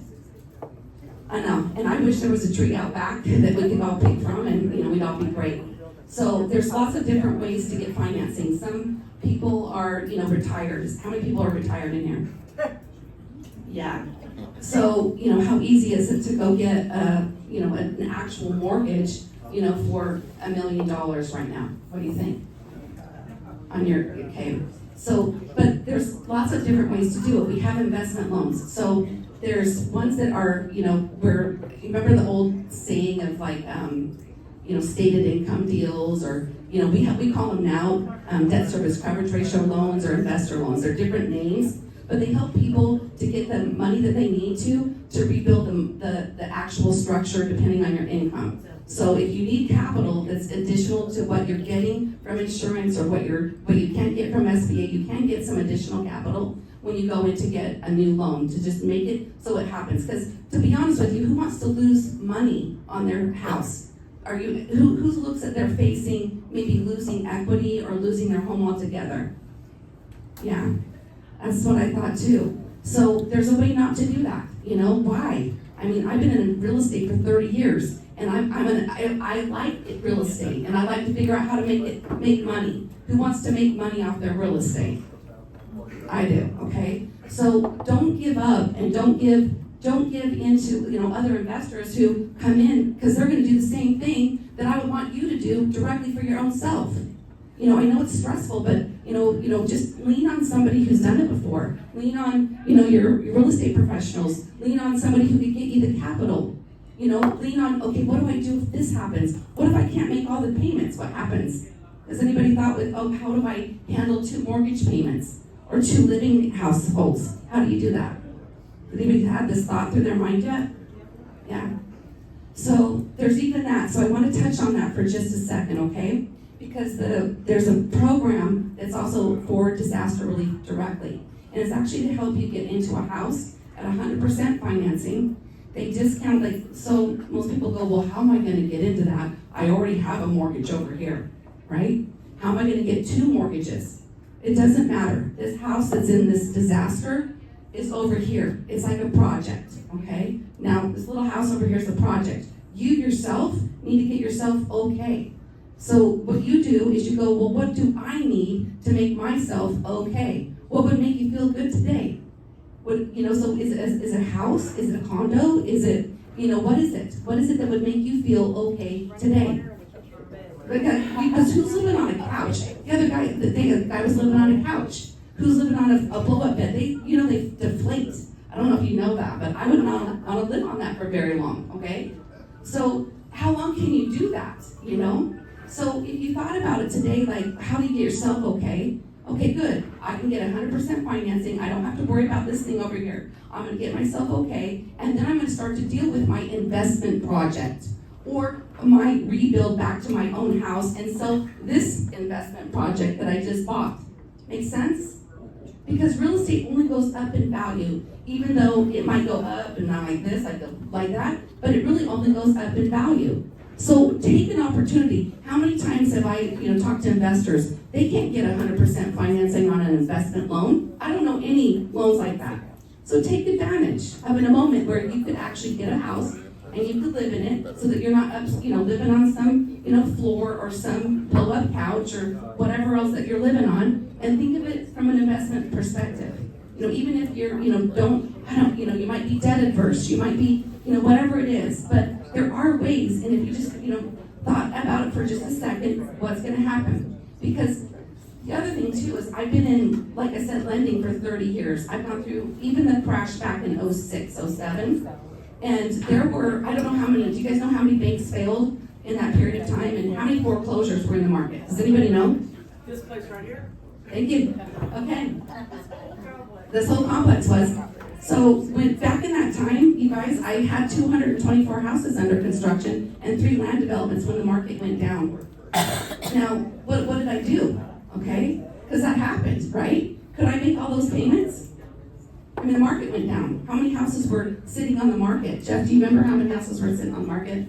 I know, and I wish there was a tree out back that we could all pick from and, we'd all be great. So there's lots of different ways to get financing. Some people are, retired. How many people are retired in here? Yeah. So, how easy is it to go get, an actual mortgage, for $1 million right now? What do you think? Okay. So, but there's lots of different ways to do it. We have investment loans. So there's ones that are, where, remember the old saying of like, stated income deals, or, we call them now debt service coverage ratio loans or investor loans. They're different names, but they help people to get the money that they need to rebuild the actual structure depending on your income. So if you need capital that's additional to what you're getting from insurance or what you can't get from SBA, you can get some additional capital when you go in to get a new loan to just make it so it happens. Because to be honest with you, who wants to lose money on their house? Who looks at they're facing maybe losing equity or losing their home altogether? Yeah, that's what I thought too. So there's a way not to do that. Why? I mean, I've been in real estate for 30 years, and I like real estate, and I like to figure out how to make money. Who wants to make money off their real estate? I do. Okay. So don't give up, and don't give into other investors who come in, because they're going to do the same thing that I would want you to do directly for your own self. I know it's stressful, but just lean on somebody who's done it before. Lean on your real estate professionals. Lean on somebody who can get you the capital. Lean on, okay, what do I do if this happens? What if I can't make all the payments? What happens? Has anybody thought how do I handle 2 mortgage payments or 2 living households? How do you do that? Has anybody had this thought through their mind yet? Yeah. So there's even that. So I want to touch on that for just a second, okay? Because there's a program that's also for disaster relief directly. And it's actually to help you get into a house at 100% financing. They discount, so most people go, well, how am I going to get into that? I already have a mortgage over here, right? How am I going to get 2 mortgages? It doesn't matter. This house that's in this disaster is over here. It's like a project, okay? Now, this little house over here is the project. You yourself need to get yourself okay. So what you do is you go, well, what do I need to make myself okay? What would make you feel good today? So is it a house? Is it a condo? Is it, what is it? What is it that would make you feel okay today? Because who's living on a couch? The guy was living on a couch. Who's living on a blow-up bed? They deflate. I don't know if you know that, but I wouldn't want to live on that for very long, okay? So how long can you do that, So if you thought about it today, like, how do you get yourself okay? Okay, good. I can get 100% financing. I don't have to worry about this thing over here. I'm going to get myself okay, and then I'm going to start to deal with my investment project or my rebuild back to my own house and sell this investment project that I just bought. Make sense? Because real estate only goes up in value, even though it might go up and not like this, like that, but it really only goes up in value. So take an opportunity. How many times have I, talked to investors? They can't get 100% financing on an investment loan. I don't know any loans like that. So take advantage of in a moment where you could actually get a house and you could live in it, so that you're not living on some floor or some blow-up couch or whatever else that you're living on. And think of it from an investment perspective. Even if you're you might be debt adverse, you might be whatever it is, but there are ways. And if you just thought about it for just a second, what's going to happen? Because the other thing too is I've been in, like I said, lending for 30 years. I've gone through even the crash back in 06, 07. And there were, I don't know how many, do you guys know how many banks failed in that period of time and how many foreclosures were in the market? Does anybody know? This place right here? Thank you. Okay. This whole complex was. So when back in that time, you guys, I had 224 houses under construction and 3 land developments when the market went down. Now, what did I do? Okay? Because that happened, right? Could I make all those payments? I mean, the market went down. How many houses were sitting on the market? Jeff, do you remember how many houses were sitting on the market?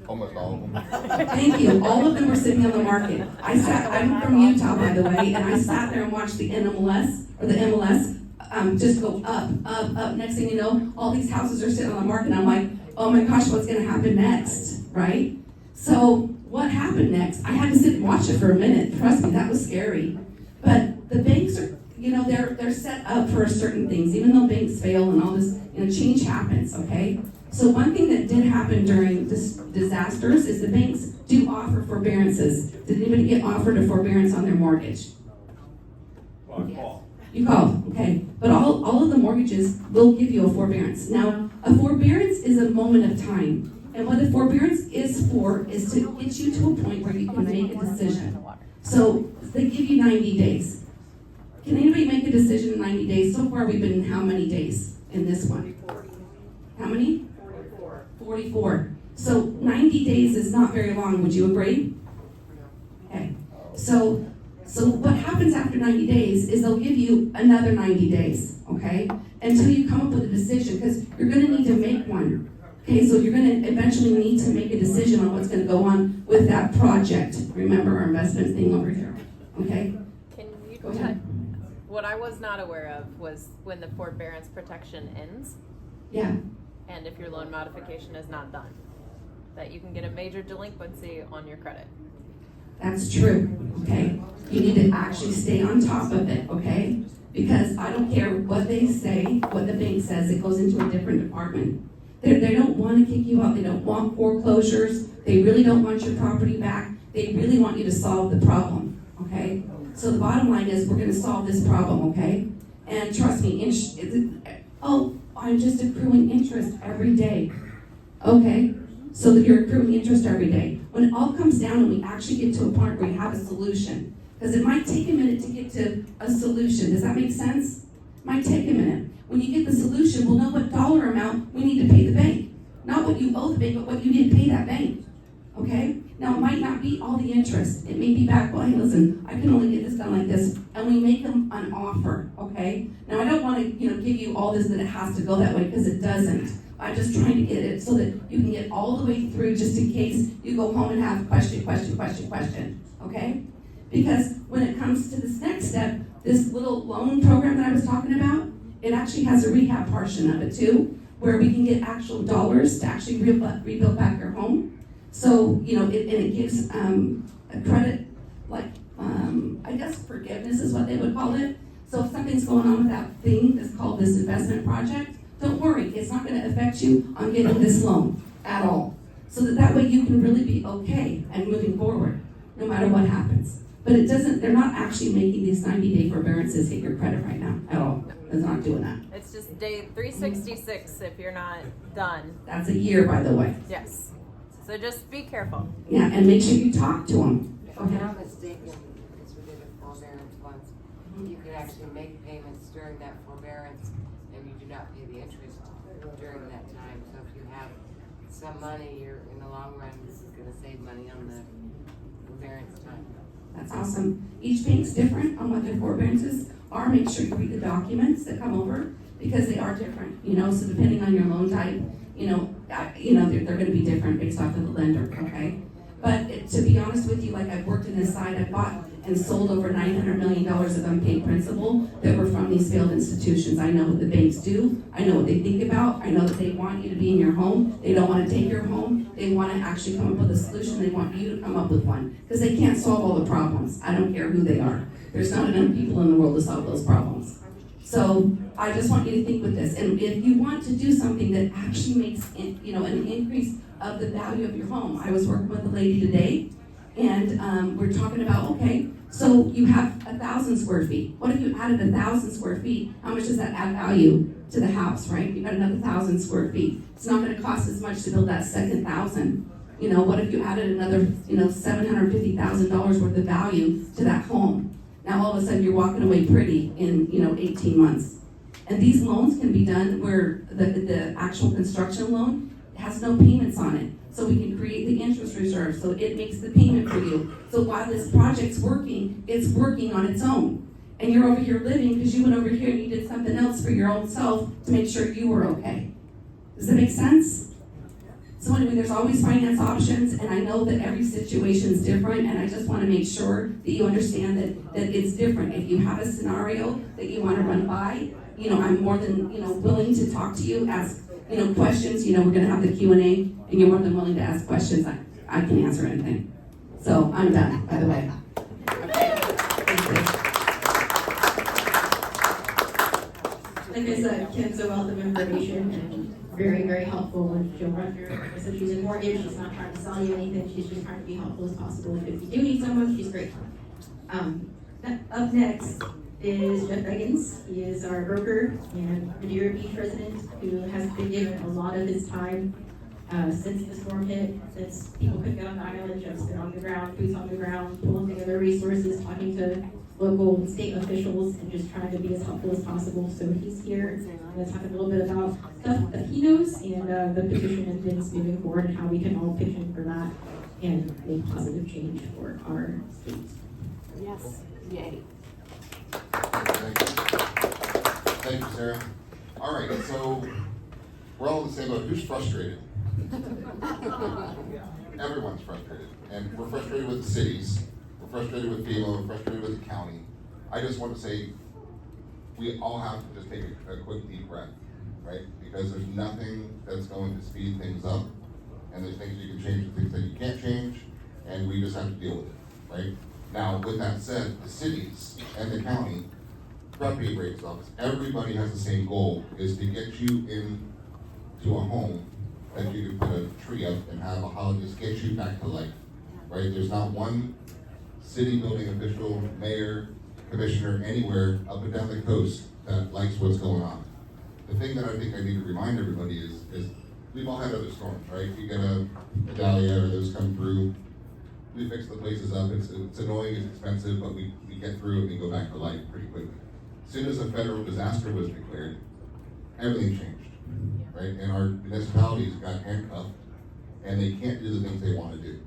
Almost all of them. Thank you. All of them were sitting on the market. I'm from Utah, by the way, and I sat there and watched the NMLS, or the MLS, just go up, up, up. Next thing you know, all these houses are sitting on the market, and I'm like, oh my gosh, what's gonna happen next, right? So, what happened next? I had to sit and watch it for a minute. Trust me, that was scary. But the banks are, they're set up for certain things, even though banks fail and all this, change happens, okay? So one thing that did happen during disasters is the banks do offer forbearances. Did anybody get offered a forbearance on their mortgage? Well, I call. You called, okay. But all of the mortgages will give you a forbearance. Now, a forbearance is a moment of time. And what a forbearance is for is to get you to a point where you can make a decision. So they give you 90 days. Can anybody make a decision in 90 days? So far we've been in how many days in this one? How many? 44. So 90 days is not very long, would you agree? Okay. So what happens after 90 days is they'll give you another 90 days, okay? Until you come up with a decision, because you're gonna need to make one. Okay, so you're gonna eventually need to make a decision on what's gonna go on with that project. Remember our investment thing over here, okay? Can you Go ahead. What I was not aware of was when the forbearance protection ends. Yeah. And if your loan modification is not done, that you can get a major delinquency on your credit. That's true, okay? You need to actually stay on top of it, okay? Because I don't care what they say, what the bank says, it goes into a different department. They don't want to kick you out, they don't want foreclosures, they really don't want your property back, they really want you to solve the problem, okay? So the bottom line is, we're gonna solve this problem, okay? And trust me, I'm just accruing interest every day, okay? So that you're accruing interest every day. When it all comes down and we actually get to a point where we have a solution, because it might take a minute to get to a solution, does that make sense? It might take a minute. When you get the solution, we'll know what dollar amount we need to pay the bank. Not what you owe the bank, but what you need to pay that bank, okay? Now, it might not be all the interest. It may be back, well, hey, listen, I can only get this done like this, and we make them an offer, okay? Now, I don't want to, give you all this that it has to go that way, because it doesn't. I'm just trying to get it so that you can get all the way through, just in case you go home and have question, okay? Because when it comes to this next step, this little loan program that I was talking about, it actually has a rehab portion of it too, where we can get actual dollars to actually rebuild back your home. So, it gives a credit, like, I guess forgiveness is what they would call it. So if something's going on with that thing that's called this investment project, don't worry, it's not gonna affect you on getting this loan at all. So that way you can really be okay and moving forward, no matter what happens. But they're not actually making these 90-day forbearances hit your credit right now at all. It's not doing that. It's just day 366 if you're not done. That's a year, by the way. Yes. So just be careful. Yeah, and make sure you talk to them. If I'm not mistaken, because we did a forbearance once, you can actually make payments during that forbearance, and you do not pay the interest during that time. So if you have some money, you're, in the long run, this is gonna save money on the forbearance time. That's awesome. Each bank's different on what their forbearances are. Make sure you read the documents that come over, because they are different, so depending on your loan type, they're gonna be different based off of the lender, okay? But to be honest with you, like I've worked in this side, I've bought and sold over $900 million of unpaid principal that were from these failed institutions. I know what the banks do, I know what they think about, I know that they want you to be in your home, they don't wanna take your home, they wanna actually come up with a solution, they want you to come up with one. Because they can't solve all the problems, I don't care who they are. There's not enough people in the world to solve those problems. So I just want you to think with this, and if you want to do something that actually makes an increase of the value of your home. I was working with a lady today, and we're talking about, okay, so you have 1,000 square feet. What if you added 1,000 square feet? How much does that add value to the house, right? You got another 1,000 square feet. It's not going to cost as much to build that second 1,000. What if you added another, $750,000 worth of value to that home? Now all of a sudden you're walking away pretty in 18 months. And these loans can be done where the actual construction loan has no payments on it. So we can create the interest reserve, so it makes the payment for you. So while this project's working, it's working on its own. And you're over here living because you went over here and you did something else for your own self to make sure you were okay. Does that make sense? So anyway, there's always finance options, and I know that every situation is different, and I just want to make sure that you understand that it's different. If you have a scenario that you want to run by, I'm more than, willing to talk to you, ask, questions. We're going to have the Q&A, and you're more than willing to ask questions. I can answer anything. So I'm done, by the way. Like I said, Kim's a wealth of information and very, very helpful, and she'll run through. Like I said, she's in mortgage, she's not trying to sell you anything, she's just trying to be helpful as possible. And if you do need someone, she's great. Up next is Jeff Beggins. He is our broker and Madeira Beach resident who has been given a lot of his time since the storm hit, since people couldn't get on the island. Jeff's been on the ground, boots on the ground, pulling together resources, talking to local and state officials, and just trying to be as helpful as possible. So he's here to talk a little bit about stuff that he knows and the position and things moving forward and how we can all pitch in for that and make positive change for our state. Yes, yay. Thank you, Sarah. All right, so we're all in the same boat. Who's frustrated? Everyone's frustrated, and we're frustrated with the cities. We're frustrated with FEMA. We're frustrated with the county. I just want to say we all have to just take a quick deep breath, right? Because there's nothing that's going to speed things up, and there's things you can change and things that you can't change, and we just have to deal with it, right? Now, with that said, the cities and the county, property appraisers office, everybody has the same goal, is to get you into a home that you can put a tree up and have a holiday, just get you back to life, right? There's not one city building official, mayor, commissioner, anywhere up and down the coast that likes what's going on. The thing that I think I need to remind everybody is we've all had other storms, right? You get a Dahlia or those come through, we fix the places up, it's annoying, it's expensive, but we get through it and we go back to life pretty quickly. As soon as a federal disaster was declared, everything changed, right? And our municipalities got handcuffed and they can't do the things they want to do.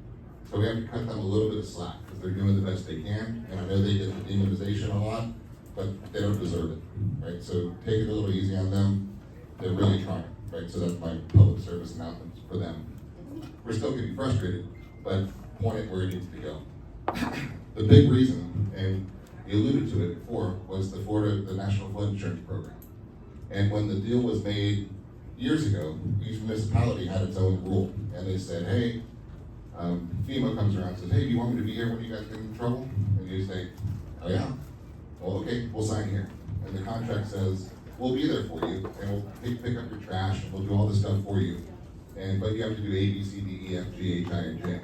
So we have to cut them a little bit of slack because they're doing the best they can. And I know they get the demonization a lot, but they don't deserve it, right? So take it a little easy on them. They're really trying, right? So that's my public service announcement for them. We're still getting frustrated, but point it where it needs to go. The big reason, and you alluded to it before, was the National Flood Insurance Program. And when the deal was made years ago, each municipality had its own rule. And they said, hey, FEMA comes around and says, hey, do you want me to be here when you guys get in trouble? And you say, oh yeah, well, okay, we'll sign here. And the contract says, we'll be there for you, and we'll pick up your trash, and we'll do all this stuff for you. But you have to do A, B, C, D, E, F, G, H, I, and J.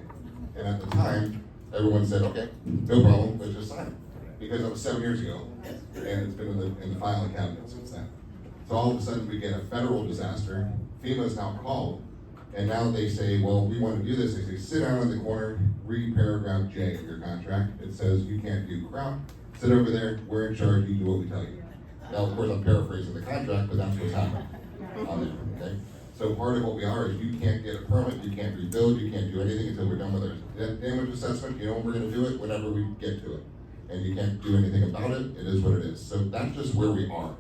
And at the time, everyone said, okay, no problem, let's just sign it. Because that was 7 years ago, and it's been in the filing cabinet since then. So all of a sudden, we get a federal disaster, FEMA's now called, and now they say, well, we want to do this. They say, sit down in the corner, read paragraph J of your contract. It says you can't do crap. Sit over there, we're in charge, you do what we tell you. Now, of course, I'm paraphrasing the contract, but that's what's happening on there, okay? So part of what we are is you can't get a permit, you can't rebuild, you can't do anything until we're done with our damage assessment. You know, we're going to do it whenever we get to it. And you can't do anything about it. It is what it is. So that's just where we are,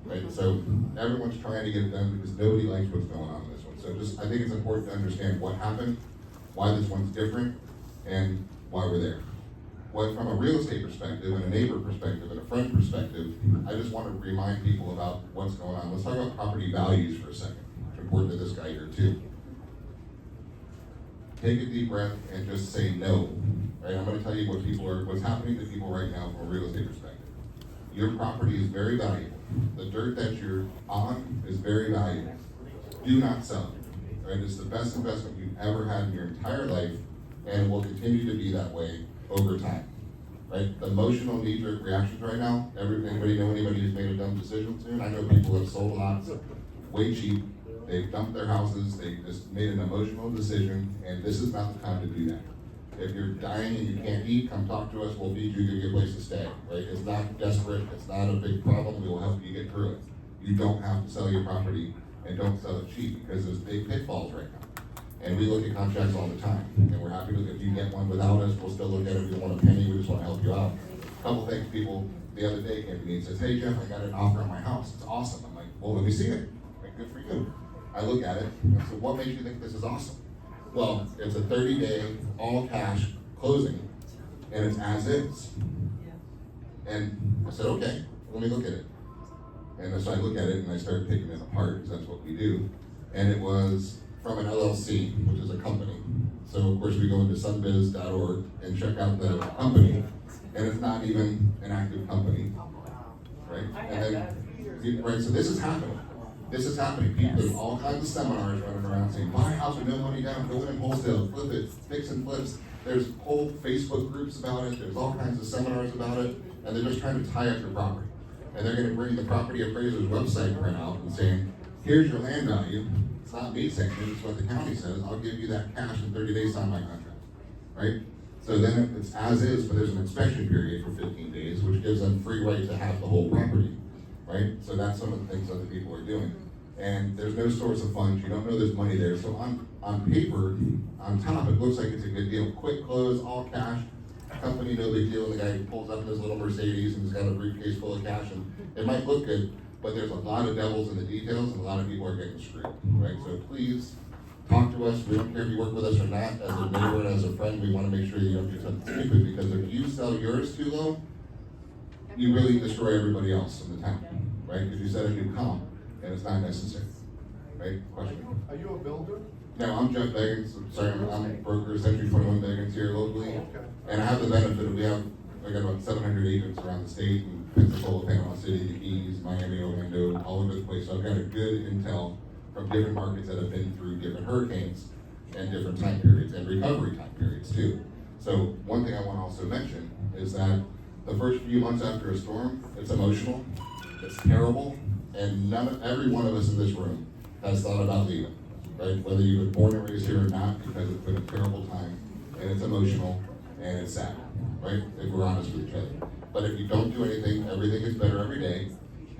right? So everyone's trying to get it done because nobody likes what's going on in this one. So just, I think it's important to understand what happened, why this one's different, and why we're there. What, from a real estate perspective, and a neighbor perspective, and a friend perspective, I just want to remind people about what's going on. Let's talk about property values for a second. It's important to this guy here too. Take a deep breath and just say no. Right? I'm going to tell you what's happening to people right now from a real estate perspective. Your property is very valuable. The dirt that you're on is very valuable. Do not sell it. Right? It's the best investment you've ever had in your entire life, and will continue to be that way over time. Right? The emotional knee-jerk reactions right now. Anybody know anybody who's made a dumb decision soon? I know people have sold lots way cheap. They've dumped their houses. They just made an emotional decision, and this is not the time to do that. If you're dying and you can't eat, come talk to us. We'll feed you, give you a place to stay. Right? It's not desperate. It's not a big problem. We will help you get through it. You don't have to sell your property and don't sell it cheap, because there's big pitfalls right now. And we look at contracts all the time, and we're happy to, if you get one without us, we'll still look at it. We don't want a penny, we just want to help you out. A couple things, people the other day came to me and says, hey Jeff, I got an offer on my house, it's awesome. I'm like, well, let me see it. Like, good for you. I look at it, and I said, what makes you think this is awesome? Well, it's a 30-day, all cash closing, and it's as is. And I said, okay, let me look at it. And so I look at it and I started picking it apart, because that's what we do. And it was from an LLC, which is a company. So of course we go into sunbiz.org and check out the company, and it's not even an active company, right? And then, right, so this is happening. This is happening. People, there's all kinds of seminars running around saying, buy a house with no money down, go in wholesale, flip it, fix and flips. There's whole Facebook groups about it, there's all kinds of seminars about it, and they're just trying to tie up your property. And they're gonna bring the property appraiser's website printout and saying, here's your land value. It's not me saying it, it's what the county says. I'll give you that cash in 30 days, sign my contract, right? So then it's as is, but there's an inspection period for 15 days, which gives them free right to have the whole property, right? So that's some of the things other people are doing. And there's no source of funds, you don't know there's money there. So on paper, on top, it looks like it's a good deal. Quick close, all cash, company, no big deal. And the guy pulls up in his little Mercedes and he's got a briefcase full of cash, and it might look good, but there's a lot of devils in the details, and a lot of people are getting screwed, right? So please, talk to us. We don't care if you work with us or not. As a neighbor and as a friend, we want to make sure that you don't do something stupid, because if you sell yours too low, you really destroy everybody else in the town, right? Because you set a new comp, and it's not necessary, right? Question? Are you a builder? No, I'm Jeff Beggins. Sorry, I'm a broker, Century 21 Beggins here locally. And I have the benefit of, I got about 700 agents around the state, in Pensacola, Panama City, the Keys, Miami, Orlando, all over the place. So I've got a good intel from different markets that have been through different hurricanes and different time periods, and recovery time periods too. So one thing I want to also mention is that the first few months after a storm, it's emotional, it's terrible, and every one of us in this room has thought about leaving, right? Whether you were born and raised here or not, because it's been a terrible time, and it's emotional, and it's sad, right? If we're honest with each other. But if you don't do anything, everything gets better every day.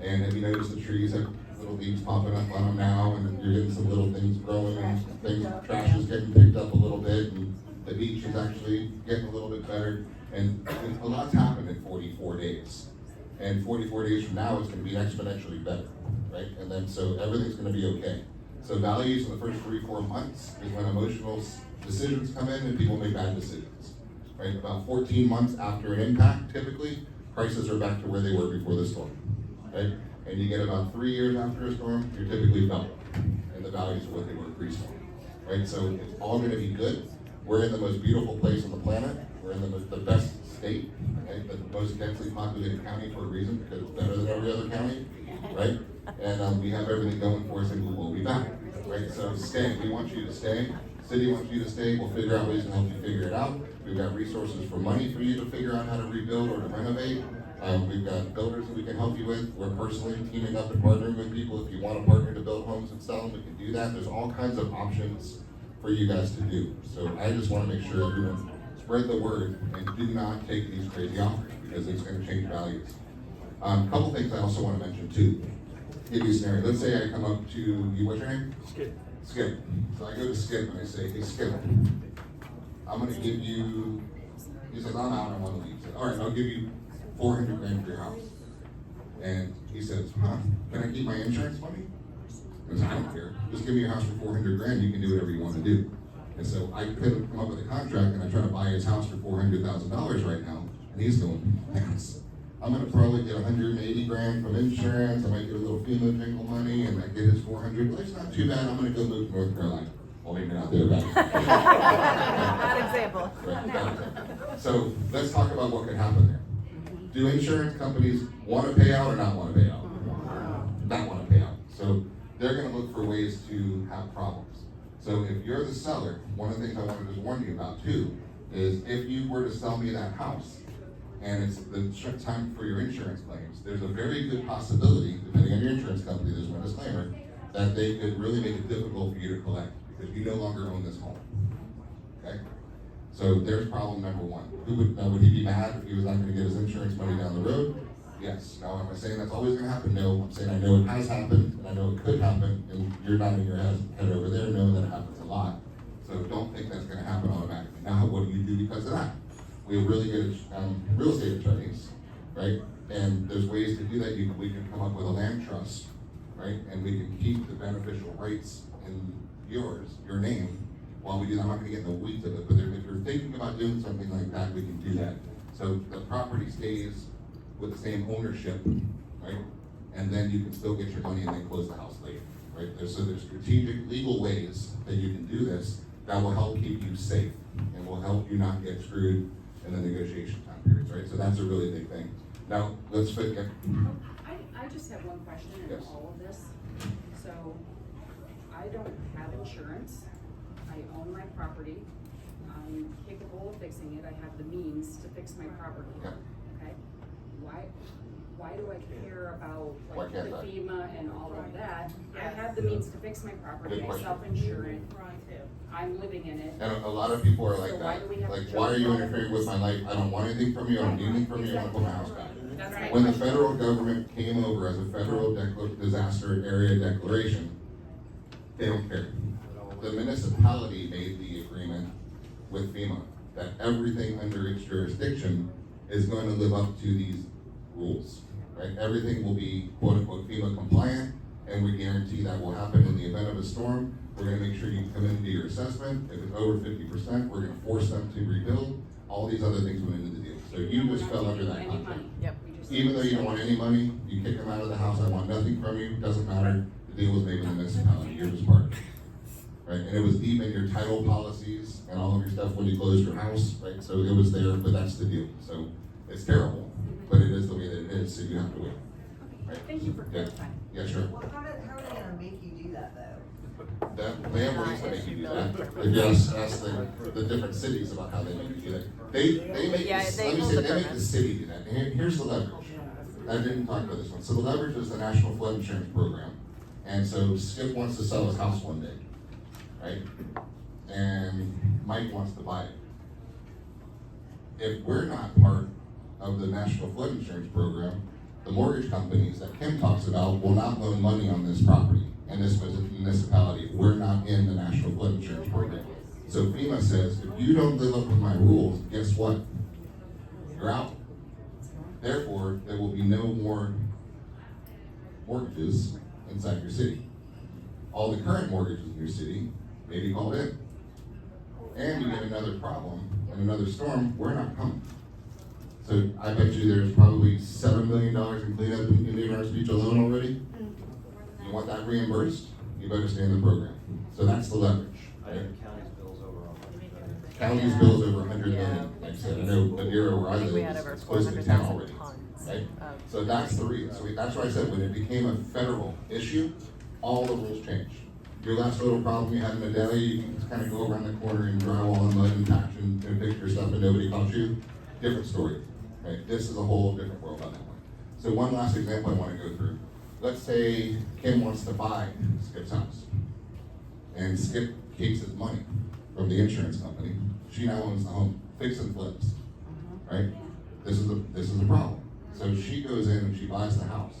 And if you notice the trees have little leaves popping up on them now, and you're getting some little things growing, and things, trash is getting picked up a little bit, and the beach is actually getting a little bit better. And a lot's happened in 44 days. And 44 days from now, it's gonna be exponentially better, right? And then, so everything's gonna be okay. So values in the first 3-4 months is when emotional decisions come in and people make bad decisions, right? About 14 months after an impact, typically, prices are back to where they were before the storm, right? And you get about 3 years after a storm, you're typically double, and the values are what they were pre-storm, right? So it's all gonna be good. We're in the most beautiful place on the planet. We're in the best state, right? The most densely populated county for a reason, because it's better than every other county, right? And we have everything going for us, and we will be back, right? So stay, we want you to stay. City wants you to stay. We'll figure out ways to help you figure it out. We've got resources for money for you to figure out how to rebuild or to renovate. We've got builders that we can help you with. We're personally teaming up and partnering with people. If you want to partner to build homes and sell them, we can do that. There's all kinds of options for you guys to do. So I just want to make sure everyone spread the word and do not take these crazy offers, because it's going to change values. A couple things I also want to mention too. Give you a scenario. Let's say I come up to you, what's your name? Skip. Skip. So I go to Skip and I say, hey Skip, I'm going to give you, he says, I'm out, I want to leave. He said, all right, I'll give you 400 grand for your house. And he says, can I keep my insurance money? I said, I don't care. Just give me your house for 400 grand, you can do whatever you want to do. And so I could come up with a contract, and I try to buy his house for $400,000 right now, and he's going, thanks. I'm gonna probably get 180 grand from insurance, I might get a little FEMA jingle money, and I get his 400, well, it's not too bad, I'm gonna go move to North Carolina. Well, maybe not there, but. Bad example. Right, bad example. So let's talk about what could happen there. Do insurance companies wanna pay out or not wanna pay out? Not wanna pay out. So they're gonna look for ways to have problems. So if you're the seller, one of the things I want to just warn you about too, is if you were to sell me that house, and it's the time for your insurance claims, there's a very good possibility, depending on your insurance company, there's one disclaimer, that they could really make it difficult for you to collect, because you no longer own this home, okay? So there's problem number one. Would he be mad if he was not gonna get his insurance money down the road? Yes. Now, am I saying that's always gonna happen? No. I'm saying I know it has happened, and I know it could happen, and you're nodding your head over there knowing that it happens a lot. So don't think that's gonna happen automatically. Now, what do you do because of that? We have really good real estate attorneys, right? And there's ways to do that. We can come up with a land trust, right? And we can keep the beneficial rights in your name, while we do that. I'm not gonna get in the weeds of it, but if you're thinking about doing something like that, we can do that. So the property stays with the same ownership, right? And then you can still get your money and then close the house later, right? So there's strategic legal ways that you can do this that will help keep you safe and will help you not get screwed in the negotiation time periods, right? So that's a really big thing. Now, let's fit. I just have one question in Yes. all of this. So, I don't have insurance. I own my property. I'm capable of fixing it. I have the means to fix my property. Yep. Okay? Why do I care about Why like can't the I? FEMA and all of that? I Yes. have the means to fix my property. Good I'm question. self-insured. Ron too. I'm living in it. And a lot of people are like So why that. do we have Like, to why are you jump interfering with my life? I don't want anything from you. I don't need anything from you. I want to put my house back. That's my When the question. federal government came over as a federal disaster area declaration, they don't care. The municipality made the agreement with FEMA that everything under its jurisdiction is going to live up to these rules, right? Everything will be quote unquote FEMA compliant, and we guarantee that will happen in the event of a storm. We're gonna make sure you come in and do your assessment. If it's over 50%, we're gonna force them to rebuild. All these other things went into the deal. So you just fell under that contract. Yep. Even though you don't want any money, you kick them out of the house, I want nothing from you, doesn't matter, the deal was made with the municipality, you're just part of it. Right, and it was deep in your title policies and all of your stuff when you closed your house, right, so it was there, but that's the deal, so it's terrible, but it is the way that it is, so you have to wait. Right? Thank you for Yeah, clarifying. yeah, sure. Well, how are they gonna make you do that though? That, they have ways to make you do that, if you ask the different cities about how they make you do that. They make, Yeah, this- they let me hold say, the they make permit. the city do that, and here's the leverage. I didn't talk about this one, so the leverage is the National Flood Insurance Program, and so Skip wants to sell his house one day, right? And Mike wants to buy it. If we're not part of the National Flood Insurance Program, the mortgage companies that Kim talks about will not loan money on this property and this municipality. We're not in the National Flood Insurance Program. So FEMA says, if you don't live up with my rules, guess what? You're out. Therefore, there will be no more mortgages inside your city. All the current mortgages in your city may be called in. And you get another problem and another storm, we're not coming. So I bet you there's probably $7 million in cleanup in Indian Arts Beach alone already. You want that reimbursed? You better stay in the program. So that's the leverage. Right? County's bills over County's bills over 100 million. Like I said, I know Madeira where I think we live had is over it's close to 10 400,000 already. tons Right? of- So that's the reason. So that's why I said when it became a federal issue, all the rules changed. Your last little problem you had in a deli, you can just kind of go around the corner and drywall and mud and patch and fix your stuff and nobody caught you. Different story. Right? This is a whole different world on that one. So one last example I want to go through. Let's say Kim wants to buy Skip's house. And Skip keeps his money from the insurance company. She now owns the home, fix and flips. Right? This is a problem. So she goes in and she buys the house.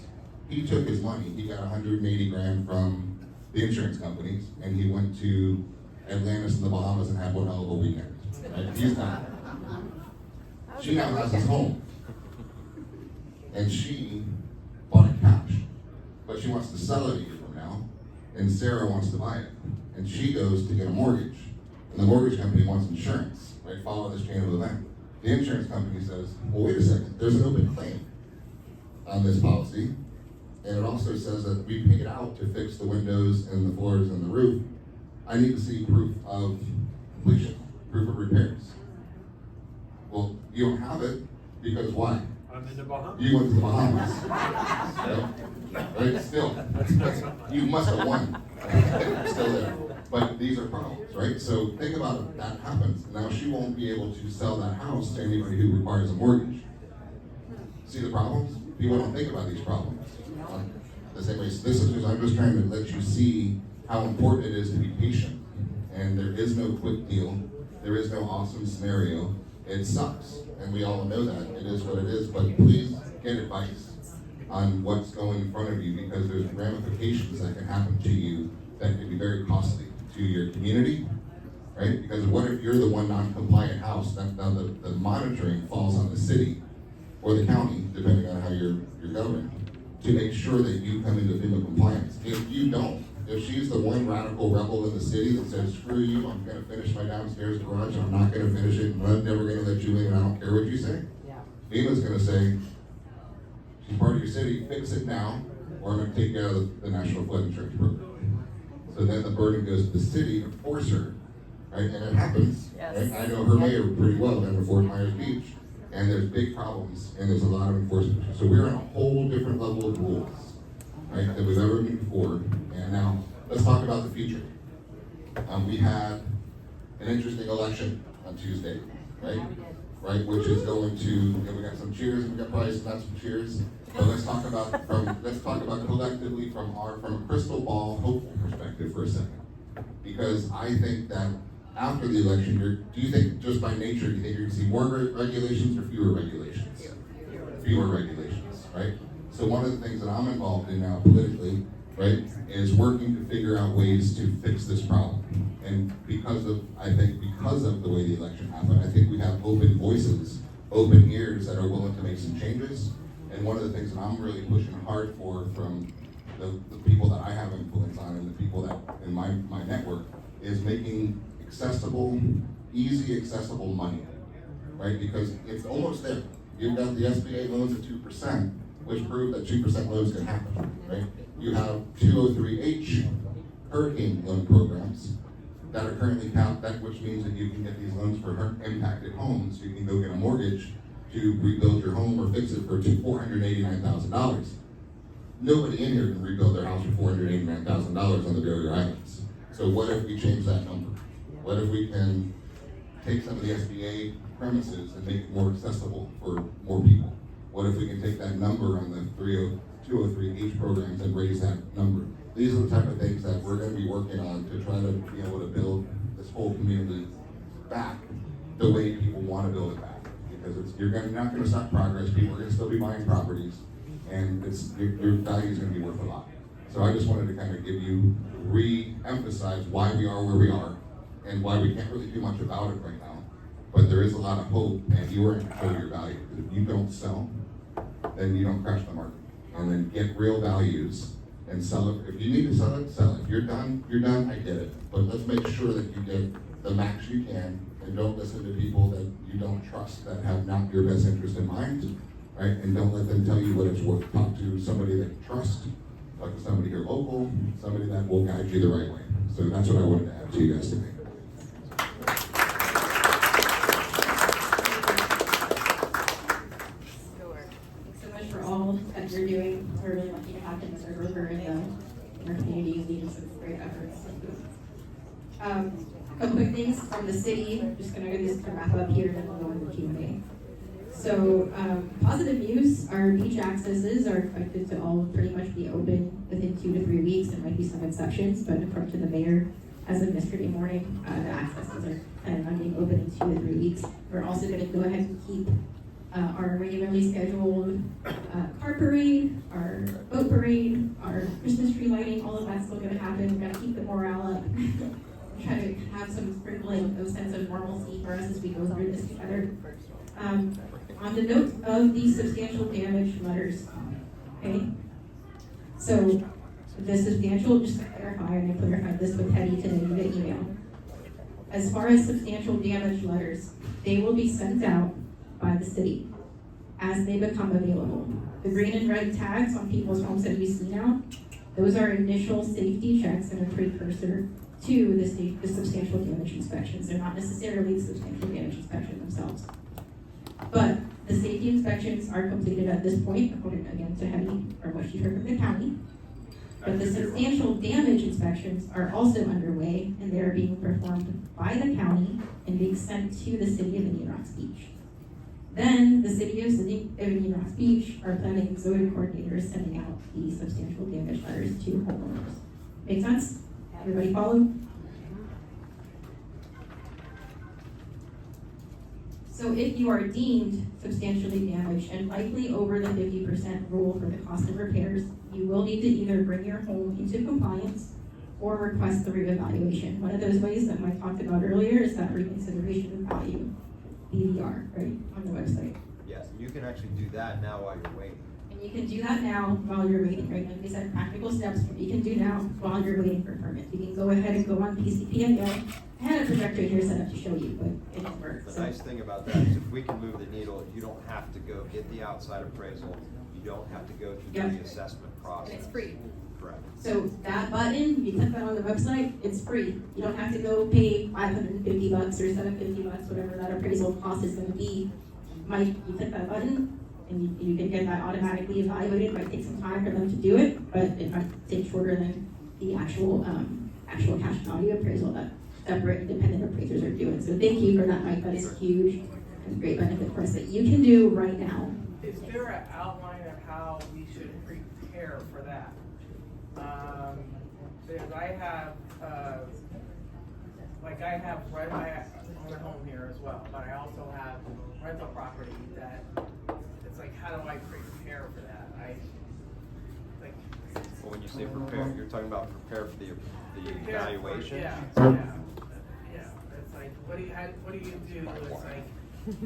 He took his money, he got 180 grand from the insurance companies, and he went to Atlantis in the Bahamas and had one hell of a weekend. Right? He's not. She now has his home. And she bought it cash. But she wants to sell it a year from now, and Sarah wants to buy it. And she goes to get a mortgage. And the mortgage company wants insurance, right? Follow this chain of event. The insurance company says, well, wait a second, there's an open claim on this policy. And it also says that we paid out to fix the windows and the floors and the roof. I need to see proof of completion, proof of repairs. Well, you don't have it because why? I'm in the Bahamas. You went to the Bahamas. Right? Still, you must have won. Still there. But these are problems, right? So think about it. That happens. Now she won't be able to sell that house to anybody who requires a mortgage. See the problems? People don't think about these problems. The same way, this is just, I'm just trying to let you see how important it is to be patient. And there is no quick deal. There is no awesome scenario. It sucks. And we all know that. It is what it is. But please get advice on what's going in front of you, because there's ramifications that can happen to you that can be very costly to your community, right? Because what if you're the one non-compliant house, then now the monitoring falls on the city or the county, depending on how you're governed, to make sure that you come into FEMA compliance. If you don't, if she's the one radical rebel in the city that says, screw you, I'm gonna finish my downstairs garage, I'm not gonna finish it, and I'm never gonna let you in, and I don't care what you say. Yeah. FEMA's gonna say, she's part of your city, fix it now, or I'm gonna take you out of the National Flood Insurance Program. So then the burden goes to the city to force her, right? And it happens, Yes. right? I know her mayor pretty well down in Fort Myers Beach, and there's big problems, and there's a lot of enforcement. So we're on a whole different level of rules, right, than we've ever been before. And now, let's talk about the future. We had an interesting election on Tuesday, right? Right, which is going to, and we got some cheers, and we got probably not some cheers. But let's talk about collectively from a crystal ball hopeful perspective for a second. Because I think that after the election, do you think just by nature, do you think you're gonna see more regulations or fewer regulations? Fewer regulations, right? So one of the things that I'm involved in now politically, right, is working to figure out ways to fix this problem. And because of the way the election happened, I think we have open voices, open ears that are willing to make some changes. And one of the things that I'm really pushing hard for from the people that I have influence on and the people that in my network is making accessible, easy accessible money, right? Because it's almost there. You've got the SBA loans at 2%, which prove that 2% loans can happen, right? You have 203H hurricane loan programs that are currently capped, which means that you can get these loans for impacted homes. You can go get a mortgage to rebuild your home or fix it for $489,000. Nobody in here can rebuild their house for $489,000 on the barrier islands. So what if we change that number? What if we can take some of the SBA premises and make it more accessible for more people? What if we can take that number on the 203H programs and raise that number? These are the type of things that we're going to be working on to try to be able to build this whole community back the way people want to build it back. Because you're not going to stop progress. People are going to still be buying properties, and your value is going to be worth a lot. So I just wanted to kind of give you, re-emphasize why we are where we are, and why we can't really do much about it right now. But there is a lot of hope, and you are in control of your value. Because if you don't sell, then you don't crash the market. And then get real values and sell it. If you need to sell it, sell it. If you're done, I get it. But let's make sure that you get the max you can, and don't listen to people that you don't trust, that have not your best interest in mind, right? And don't let them tell you what it's worth. Talk to somebody that you trust, talk to somebody here local, somebody that will guide you the right way. So that's what I wanted to add to you guys today. Thanks so much for all that you're doing. We're really lucky to have in our river in our community is needing some great efforts. A couple quick things from the city. I'm just gonna just wrap up here and then we'll go into Q&A. So positive news, our beach accesses are expected to all pretty much be open within 2 to 3 weeks. There might be some exceptions, but according to the mayor, as of yesterday morning, the accesses are planning on being open in 2 to 3 weeks. We're also gonna go ahead and keep our regularly scheduled car parade, our boat parade, our Christmas tree lighting, all of that's still gonna happen. We're gonna keep the morale up. Try to have some sprinkling of sense of normalcy for us as we go through this together. On the note of the substantial damage letters, okay? So the substantial, just to clarify, and I clarified this with Hetty today via email. As far as substantial damage letters, they will be sent out by the city as they become available. The green and red tags on people's homes that you see now, those are initial safety checks and a precursor to the substantial damage inspections. They're not necessarily the substantial damage inspection themselves. But the safety inspections are completed at this point, according again to Hetty, or what she heard from the county. But the substantial damage inspections are also underway, and they are being performed by the county and being sent to the city of Indian Rocks Beach. Then the city of Indian Rocks Beach are planning zoning coordinators sending out the substantial damage letters to homeowners. Make sense? Everybody follow? So if you are deemed substantially damaged and likely over the 50% rule for the cost of repairs, you will need to either bring your home into compliance or request the reevaluation. One of those ways that Mike talked about earlier is that reconsideration of value, BVR, right, on the website. Yes, you can actually do that now while you're waiting. And you can do that now while you're waiting, right? Like we said, practical steps what you can do now while you're waiting for permits. You can go ahead and go on PCPIO. I had a projector here set up to show you, but it didn't work. The nice thing about that is if we can move the needle, you don't have to go get the outside appraisal. You don't have to go through the assessment process. And it's free. Correct. So that button, you click that on the website, it's free. You don't have to go pay $550 or $750, whatever that appraisal cost is gonna be. Mike, you click that button, and you can get that automatically evaluated. It might take some time for them to do it, but it might take shorter than the actual cash value appraisal that separate independent appraisers are doing. So thank you for that, Mike. That is huge and great benefit for us that you can do right now. Is there an outline of how we should prepare for that? Because I have, I own a home here as well, but I also have rental property that, it's like, how do I prepare for that? Well, when you say prepare, you're talking about prepare for the evaluation? Yeah. It's like, what do you do? It's like,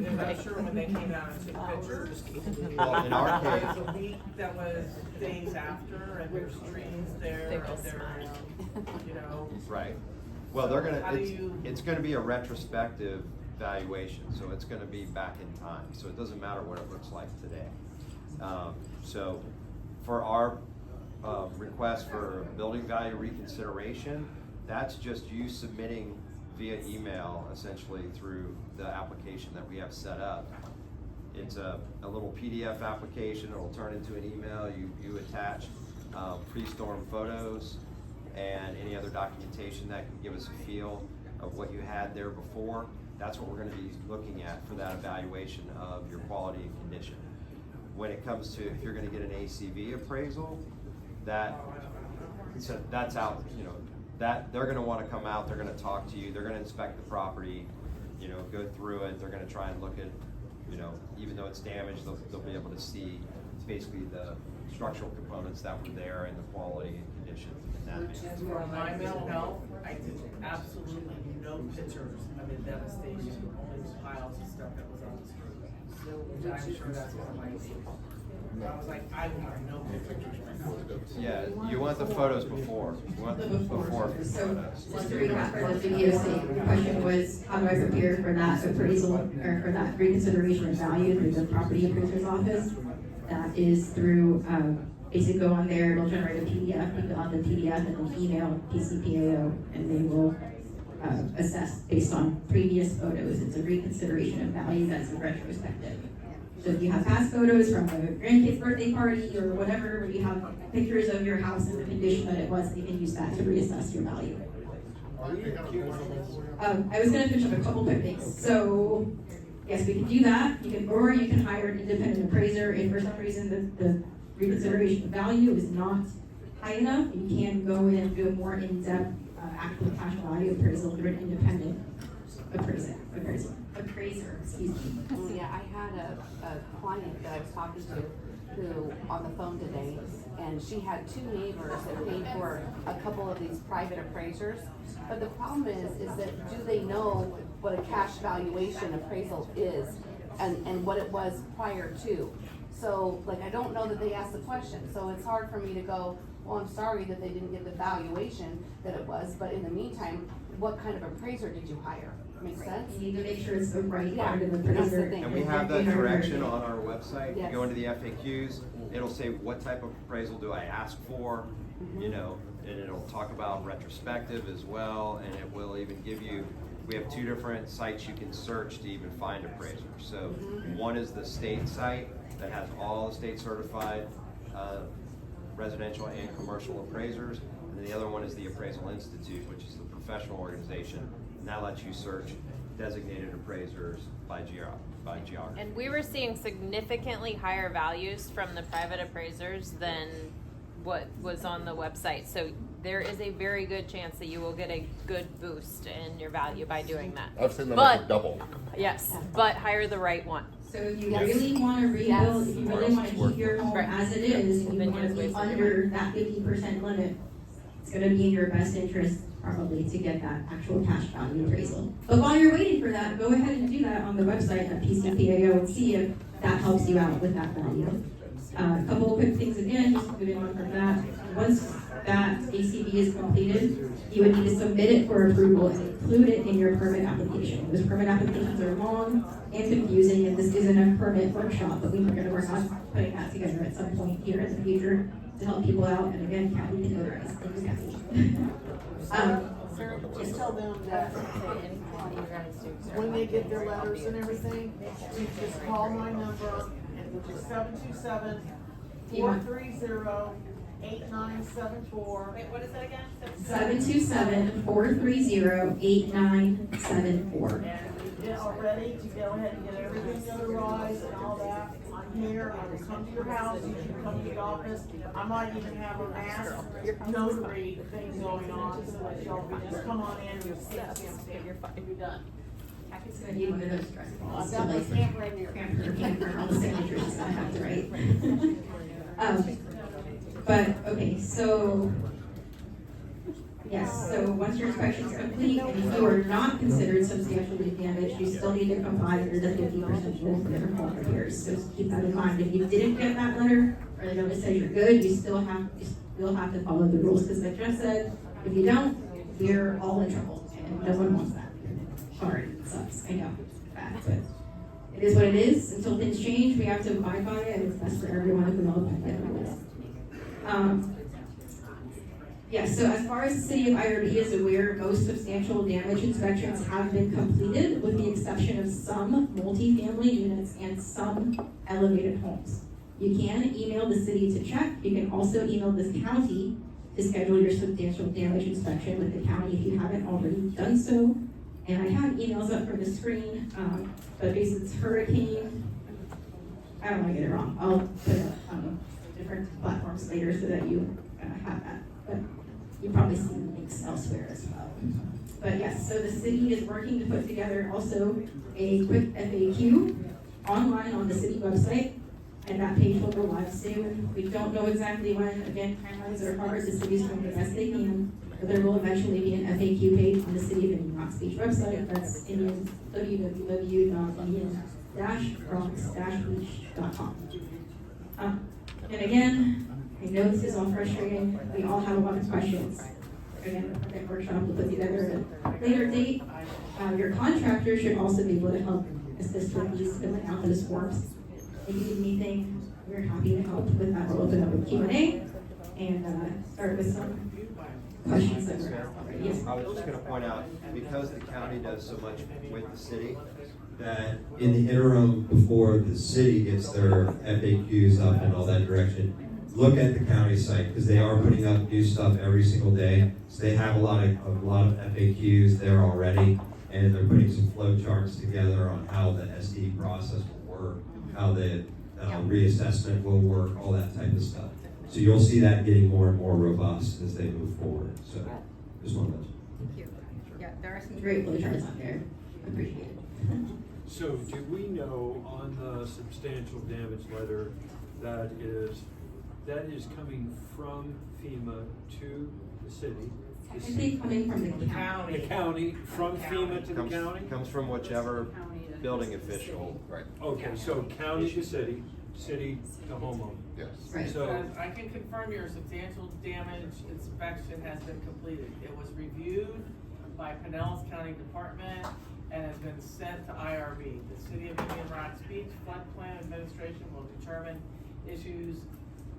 I'm sure when they came out and took pictures. Well, in our case. There was a week that was days after, and there's trees there, and there's, you know. Right. Well, they're How do you- it's gonna be a retrospective valuation, so it's gonna be back in time, so it doesn't matter what it looks like today. So for our request for building value reconsideration, that's just you submitting via email, essentially through the application that we have set up. It's a little PDF application. It'll turn into an email. You attach pre-storm photos and any other documentation that can give us a feel of what you had there before. That's what we're going to be looking at for that evaluation of your quality and condition. When it comes to if you're going to get an ACV appraisal, that's out, you know, that they're going to want to come out, they're going to talk to you, they're going to inspect the property, you know, go through it, they're going to try and look at, you know, even though it's damaged, they'll be able to see basically the structural components that were there and the quality and condition in that manner. As for my mental health, I did absolutely no pictures of the devastation, only the piles of stuff that was on the street. Which I'm sure that's one of my issues. I was like, I want no pictures. Yeah, you want the photos before. You want the before So photos. just to recap for the video sake, the question was, how do I prepare for that appraisal or for that reconsideration of value through the property appraiser's office? That is through, basically go on there, it'll generate a PDF, you fill out the PDF and then email PCPAO and they will assess based on previous photos. It's a reconsideration of value that's a retrospective. So if you have past photos from a grandkid's birthday party or whatever, where you have pictures of your house and the condition that it was, you can use that to reassess your value. I was gonna finish up a couple quick things. So, yes, we can do that. Or you can hire an independent appraiser if for some reason the reconsideration of value is not high enough. You can go in and do a more in-depth actual cash value appraisal through an independent appraiser, excuse me. Yeah, I had a client that I was talking to who on the phone today, and she had two neighbors that paid for a couple of these private appraisers. But the problem is that do they know what a cash valuation appraisal is and what it was prior to? So, like, I don't know that they asked the question, so it's hard for me to go, well, I'm sorry that they didn't get the valuation that it was, but in the meantime, what kind of appraiser did you hire? Makes sense? You need to make sure it's the right kind of that's the appraiser. thing. And we have that direction on our website. You Yes. go into the FAQs, it'll say what type of appraisal do I ask for, you know, and it'll talk about retrospective as well, and it will even give you, we have two different sites you can search to even find appraisers. So one is the state site that has all the state certified residential and commercial appraisers, and the other one is the Appraisal Institute, which is the professional organization, and that lets you search designated appraisers by geography. And we were seeing significantly higher values from the private appraisers than what was on the website. So there is a very good chance that you will get a good boost in your value by doing that. I've seen the But- number double. Yes, but hire the right one. So if you really wanna rebuild, if you really wanna keep your home Right. as it is, and you Then wanna just be waste your under that 50% limit, it's gonna be in your best interest probably to get that actual cash value appraisal. But while you're waiting for that, go ahead and do that on the website at PCPAO and see if that helps you out with that value. A couple of quick things again, just moving on from that. Once that ACV is completed, you would need to submit it for approval and include it in your permit application. Those permit applications are long and confusing, and this isn't a permit workshop, but we are gonna work on putting that together at some point here in the future to help people out, and again, Kathy can notarize. Thank you, Kathy. Sir, just tell them that when they get their letters and everything, you just call my number, which is 727-430-8974. Wait, what is that again? 727-430-8974. And you are ready to go ahead and get everything notarized and all that. I'm here, I will come to your house, you can come to the office. I might even have a mass notary thing going on, so that y'all can just come on in and stamp, you're done. Kathy's gonna need one of those stress balls. I've got my stamp right here. Camper, all the signatures she's gonna have to write. But, okay, so, yes, so once your inspection is complete, and if you are not considered substantially damaged, you still need to comply under the 50% rule for your home repairs. So just keep that in mind. If you didn't get that letter, or the notice says you're good, you still have to follow the rules, because like Jeff said, if you don't, we're all in trouble, and no one wants that. Sorry, it sucks, I know, it's bad, but it is what it is. Until things change, we have to abide by it, and it's best for everyone if we all abide by the rules. So as far as the city of IRB is aware, most substantial damage inspections have been completed, with the exception of some multifamily units and some elevated homes. You can email the city to check. You can also email the county to schedule your substantial damage inspection with the county if you haven't already done so. And I have emails up for the screen, but basically it's hurricane. I don't want to get it wrong. I'll put it on different platforms later so that you have that. But you probably see links elsewhere as well. But yes, so the city is working to put together also a quick FAQ online on the city website, and that page will go live soon. We don't know exactly when. Again, timelines are hard. The city's doing the best they can. But there will eventually be an FAQ page on the City of Indian Rocks Beach website. That's www.indian-rocks-beach.com. And again, I know this is all frustrating. We all have a lot of questions. Again, the permit workshop will put together a later date. Your contractor should also be able to help assist with these filling out those forms. If you need anything, we're happy to help with that. We'll open up a Q&A and start with some questions that were asked already. Yes. I was just gonna point out, because the county does so much with the city, That in the interim, before the city gets their FAQs up and all that direction, look at the county site, because they are putting up new stuff every single day. So they have a lot of FAQs there already, and they're putting some flow charts together on how the SD process will work, how the reassessment will work, all that type of stuff. So you'll see that getting more and more robust as they move forward. So just one of those. Thank you. Yeah, there are some great flow charts on there. Appreciate it. So do we know on the substantial damage letter that is coming from FEMA to the city? I think coming from the county. The county, from FEMA to the county? Comes from whichever building official. Right. Okay, so county to city, city to homeowner. Yes. Right. So, I can confirm your substantial damage inspection has been completed. It was reviewed by Pinellas County Department and has been sent to IRB. The City of Indian Rocks Beach Floodplain Administration will determine issues.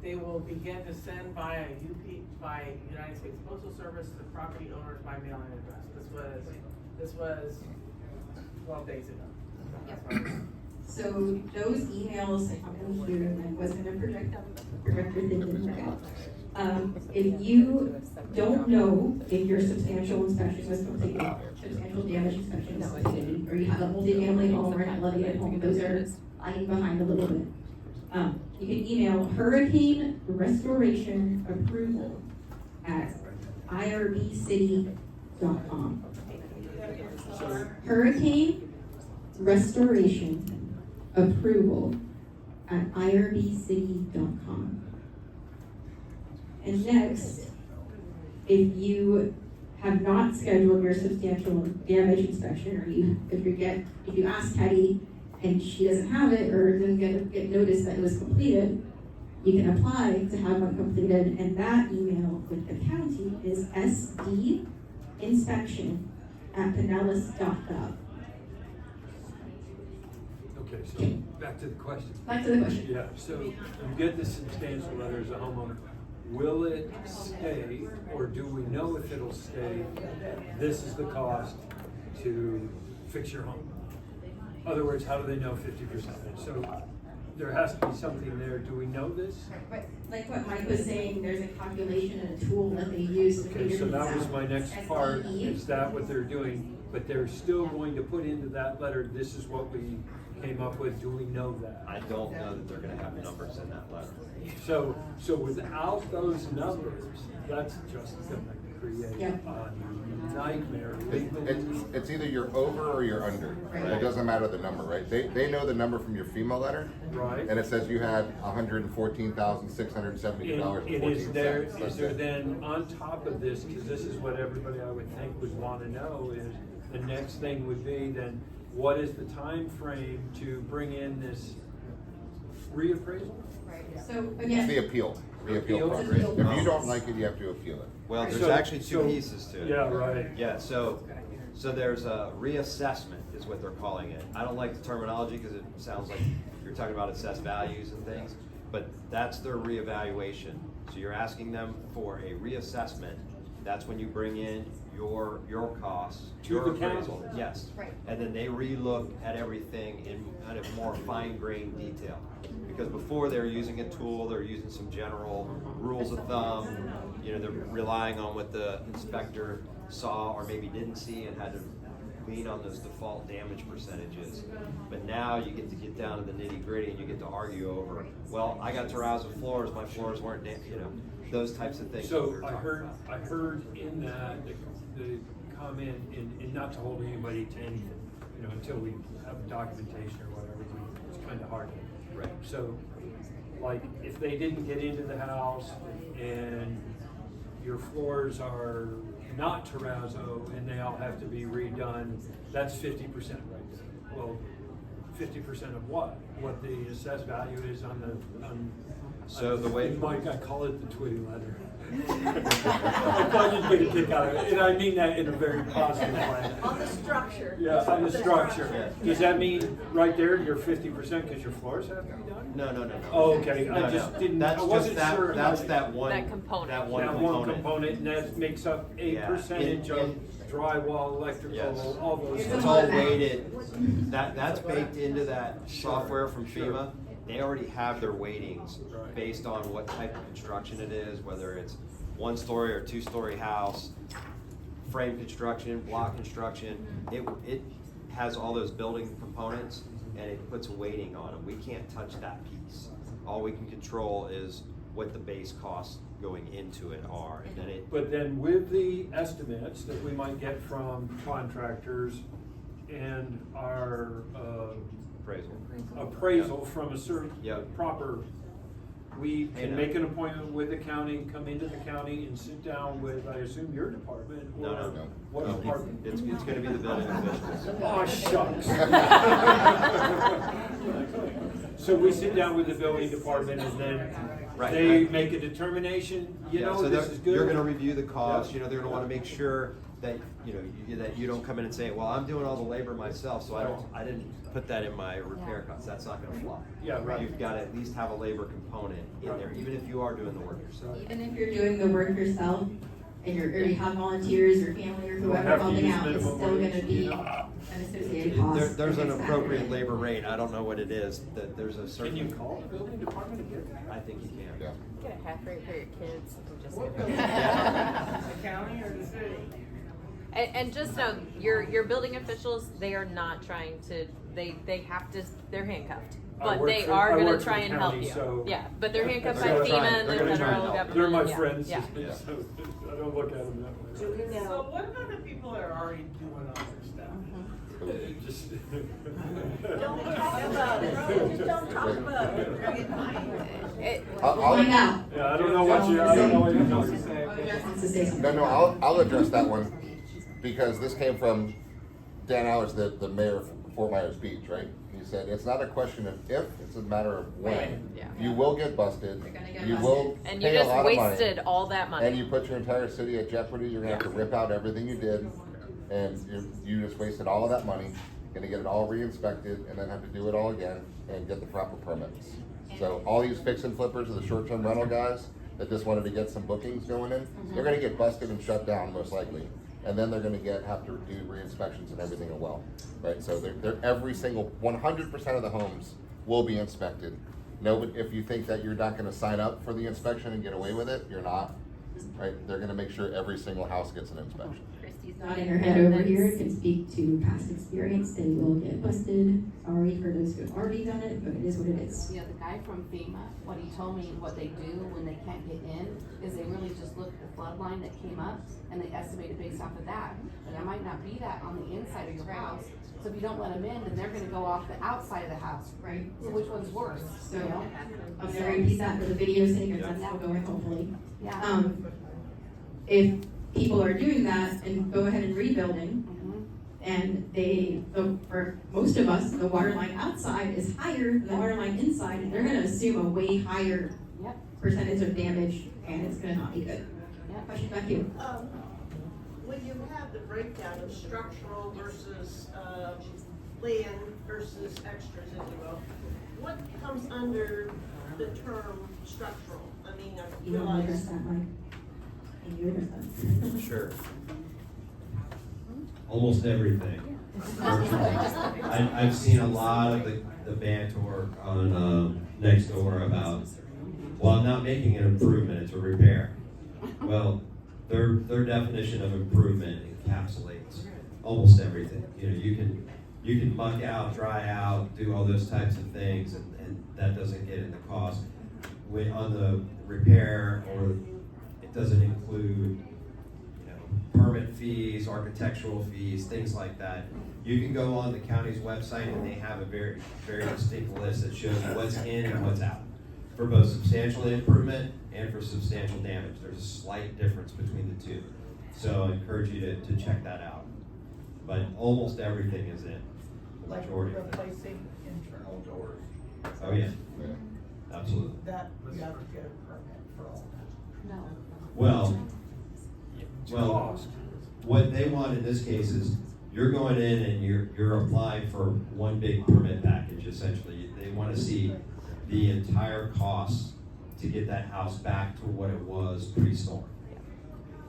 They will begin to send by United States Postal Service to the property owners by mailing address. This was 12 days ago. So those emails that come in here, and I was gonna project them, but the projector didn't work out. If you don't know if your substantial inspection was completed, substantial damage inspection is completed, or you have a multi-family home or an elevated home, those are lagging behind a little bit. You can email hurricane restoration approval at irbcity.com. Hurricane restoration approval at irbcity.com. And next, if you have not scheduled your substantial damage inspection, or if you ask Teddy and she doesn't have it, or doesn't get notice that it was completed, you can apply to have one completed, and that email with the county is sdinspection@pinellas.gov. Okay, so back to the question. Back to the question. Yeah, so you get the substantial letter as a homeowner. Will it stay, or do we know if it'll stay? This is the cost to fix your home. In other words, how do they know 50%? So there has to be something there. Do we know this? But like what Mike was saying, there's a calculation and a tool that they use to Okay, figure so these that was out. my next part. Is that what they're doing? But they're still going to put into that letter, this is what we came up with. Do we know that? I don't know that they're gonna have numbers in that letter. So without those numbers, that's just gonna create Yep. a nightmare legally. It's either you're over or you're under. It doesn't matter the number, right? They know the number from your FEMA letter. Right. And it says you had $114,672 and And is there 14 cents. then on top of this, because this is what everybody I would think would want to know, is the next thing would be then, what is the time frame to bring in this reappraisal? So It's again, the appeal Appeal? process. If you don't like it, you have to appeal it. Well, there's So- actually two so- pieces to it. Yeah, right. Yeah, so there's a reassessment is what they're calling it. I don't like the terminology because it sounds like you're talking about assessed values and things, but that's their reevaluation. So you're asking them for a reassessment. That's when you bring in your costs. To your the appraisal. county. Yes. Right. And then they relook at everything in kind of more fine-grained detail. Because before they were using a tool, they're using some general rules of thumb. You know, they're relying on what the inspector saw or maybe didn't see and had to lean on those default damage percentages. But now you get down to the nitty-gritty and you get to argue over, well, I got terrazzo floors, my floors weren't, those types of things. So I heard in that, the comment, and not to hold anybody to anything, until we have documentation or whatever, it's kind of hard. Right. So, like, if they didn't get into the house and your floors are not terrazzo and they all have to be redone, that's 50% right there. Well, 50% of what? What the assessed value is on the, So the way- Mike, I call it the Twitty letter. I thought you'd get a kick out of it, and I mean that in a very positive way. On the structure. Yeah, on the structure. Yeah. Does that mean right there you're 50% because your floors have to be done? No. Oh, okay, No, I just no. didn't, That's I just wasn't that, sure. that's how- that one. That component. That one That component. one component, and that makes up a Yeah. percentage of In- drywall, electrical, Yes. all those. It's things. all weighted, that's baked into that software from FEMA. They already have their weightings Right. based on what type of construction it is, whether it's 1-story or 2-story house, frame construction, block construction. It has all those building components and it puts a weighting on them. We can't touch that piece. All we can control is what the base costs going into it are, and then it. But then with the estimates that we might get from contractors and our appraisal from a certain proper, we can make an appointment with the county, come into the county and sit down with, I assume, your department or No. what No, department? It's gonna be the building officials. Oh, shucks. So we sit down with the building department and then Right. they make a determination, So this is good. you're gonna review the cost, Yeah. they're gonna wanna make sure that, that you don't come in and say, well, I'm doing all the labor myself, so I didn't put that in my repair costs, that's not gonna fly. Yeah, right. You've gotta at least have a labor component in there, even if you are doing the work yourself. even if you're doing the work yourself and you have volunteers or family or You'll whoever have to helping use out, it's minimum still wage, gonna be an associated cost. There's an against that. appropriate labor rate, I don't know what it is, that there's a certain. Can you call the building department and get that? I think you can. Yeah. Get a half rate for your kids. I'm just What kidding. building? The county or the city? And just know, your building officials, they are not trying to, they have to, they're handcuffed. But work they for- are I gonna work for try the and help county, you. so- Yeah, but they're handcuffed by They're gonna FEMA try- and the they're gonna try federal and help. government. They're my yeah. friends, Yeah. so I don't look at them that Do way. we know? So what about the people that are already doing all this stuff? Just. Don't talk about it, just don't talk about it, you're gonna get fined. Find out. Yeah, I don't know what you're talking Jeff wants to say something. No, I'll address that one, because this came from Dan Allers, the mayor of Fort Myers Beach, right? He said, it's not a question of if, it's a matter of when. Yeah. You will get busted, You're gonna get you busted. will And you pay a just lot of money. wasted all that money. And you put your entire city at jeopardy, you're gonna have to rip out everything you did, and you just wasted all of that money, gonna get it all re-inspected, and then have to do it all again, and get the proper permits. So all these fix and flippers, or the short-term rental guys, that just wanted to get some bookings going in, they're gonna get busted and shut down most likely. And then they're gonna have to do re-inspections and everything as well, right? So they're every single, 100% of the homes will be inspected. No, but if you think that you're not gonna sign up for the inspection and get away with it, you're not, right? They're gonna make sure every single house gets an inspection. Kristi's nodding her head over here, can speak to past experience, they will get busted. Sorry for those who have already done it, but it is what it is. Yeah, the guy from FEMA, what he told me, what they do when they can't get in, is they really just look at the flood line that came up, and they estimate it based off of that. But there might not be that on the inside of your house, so if you don't let them in, then they're gonna go off the outside of the house. Right. So which one's worse, So, you know? I'm gonna repeat that for the video sake, because that's still going hopefully. Yeah. If people are doing that and go ahead and rebuilding, Mhm. and for most of us, the water line outside is higher than the water line inside, and they're gonna assume a way higher Yep. percentage of damage, and it's gonna not be good. Yep. Question back to you. When you have the breakdown of structural versus, land versus extras, if you will, what comes under the term structural? I mean, I You want to address realize. that, Mike? Can you address that? Sure. Almost everything. I've seen a lot of the banter on next door about, well, I'm not making an improvement, it's a repair. Well, their definition of improvement encapsulates almost everything. You know, you can muck out, dry out, do all those types of things, and that doesn't get in the cost. When on the repair, or it doesn't include, you know, permit fees, architectural fees, things like that. You can go on the county's website and they have a very, very distinct list that shows what's in and what's out for both substantial improvement and for substantial damage. There's a slight difference between the two. So I encourage you to check that out. But almost everything is in, the Like majority of it. replacing internal doors. Oh, yeah, absolutely. That, you have to get a permit for all that. No. Well, what they want in this case is, you're going in and you're applying for one big permit package, essentially. They want to see the entire cost to get that house back to what it was pre-storm.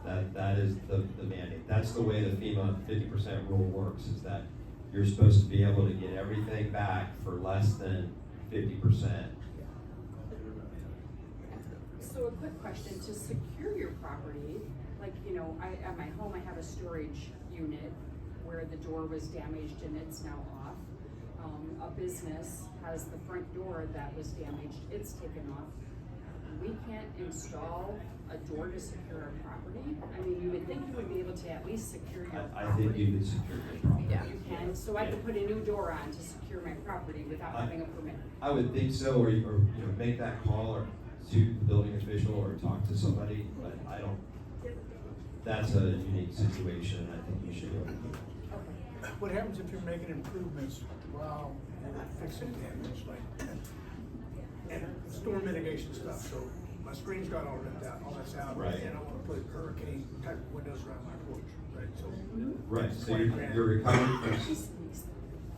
That is the mandate. That's the way the FEMA 50% rule works, is that you're supposed to be able to get everything back for less than 50%. So a quick question, to secure your property, like, you know, at my home, I have a storage unit where the door was damaged and it's now off. A business has the front door that was damaged, it's taken off. We can't install a door to secure our property? I mean, you would think you would be able to at least secure your property. I think you can secure your property. Yeah, you can, so I could put a new door on to secure my property without having a permit. I would think so, or you know, make that call or to the building official or talk to somebody, but I don't, that's a unique situation, and I think you should go. What happens if you're making improvements while you're fixing damage, like, and storm mitigation stuff, so my screen's got all ripped out, all that's out, Right. and I wanna put hurricane type windows around my porch, right, so. Right, so you're recovering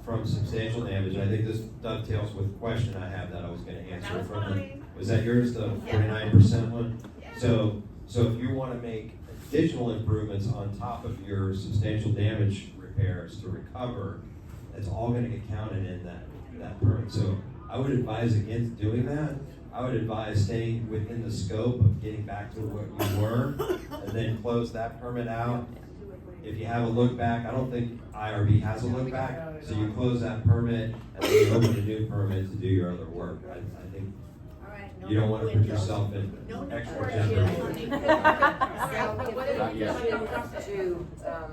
from substantial damage, and I think this dovetails with a question I have that I was gonna answer That was from the, mine. was that yours, the Yeah. 49% one? So if you wanna make additional improvements on top of your substantial damage repairs to recover, it's all gonna get counted in that permit. So I would advise against doing that. I would advise staying within the scope of getting back to what you were, and then close that permit out, if you have a look back, I don't think IRB has a look back, so you close that permit and then you open a new permit to do your other work. I think you don't wanna put yourself in extra jeopardy.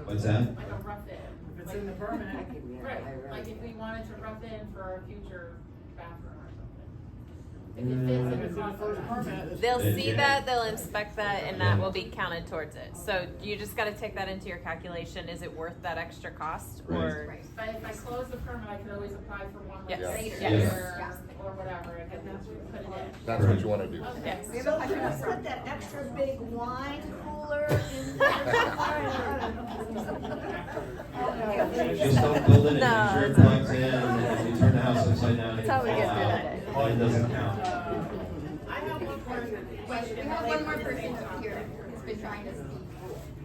What's that? Like a rough in. If it's in the permit. Right, like if we wanted to rough in for a future bathroom or something. If it fits in the first permit. They'll see that, they'll inspect that, and that will be counted towards it. So you just gotta take that into your calculation. Is it worth that extra cost, or? Right, but if I close the permit, I could always apply for one Yes. later, Yes. or whatever, and then put it in. That's what you wanna do. Yes. So can we put that extra big wine cooler in there? Just don't build it and No, make sure it it's plugs in, and if you turn the house upside down, it That's how can we fall get through that out. day. Well, it doesn't count. I have one more question. We have one more person up here who's been trying to speak.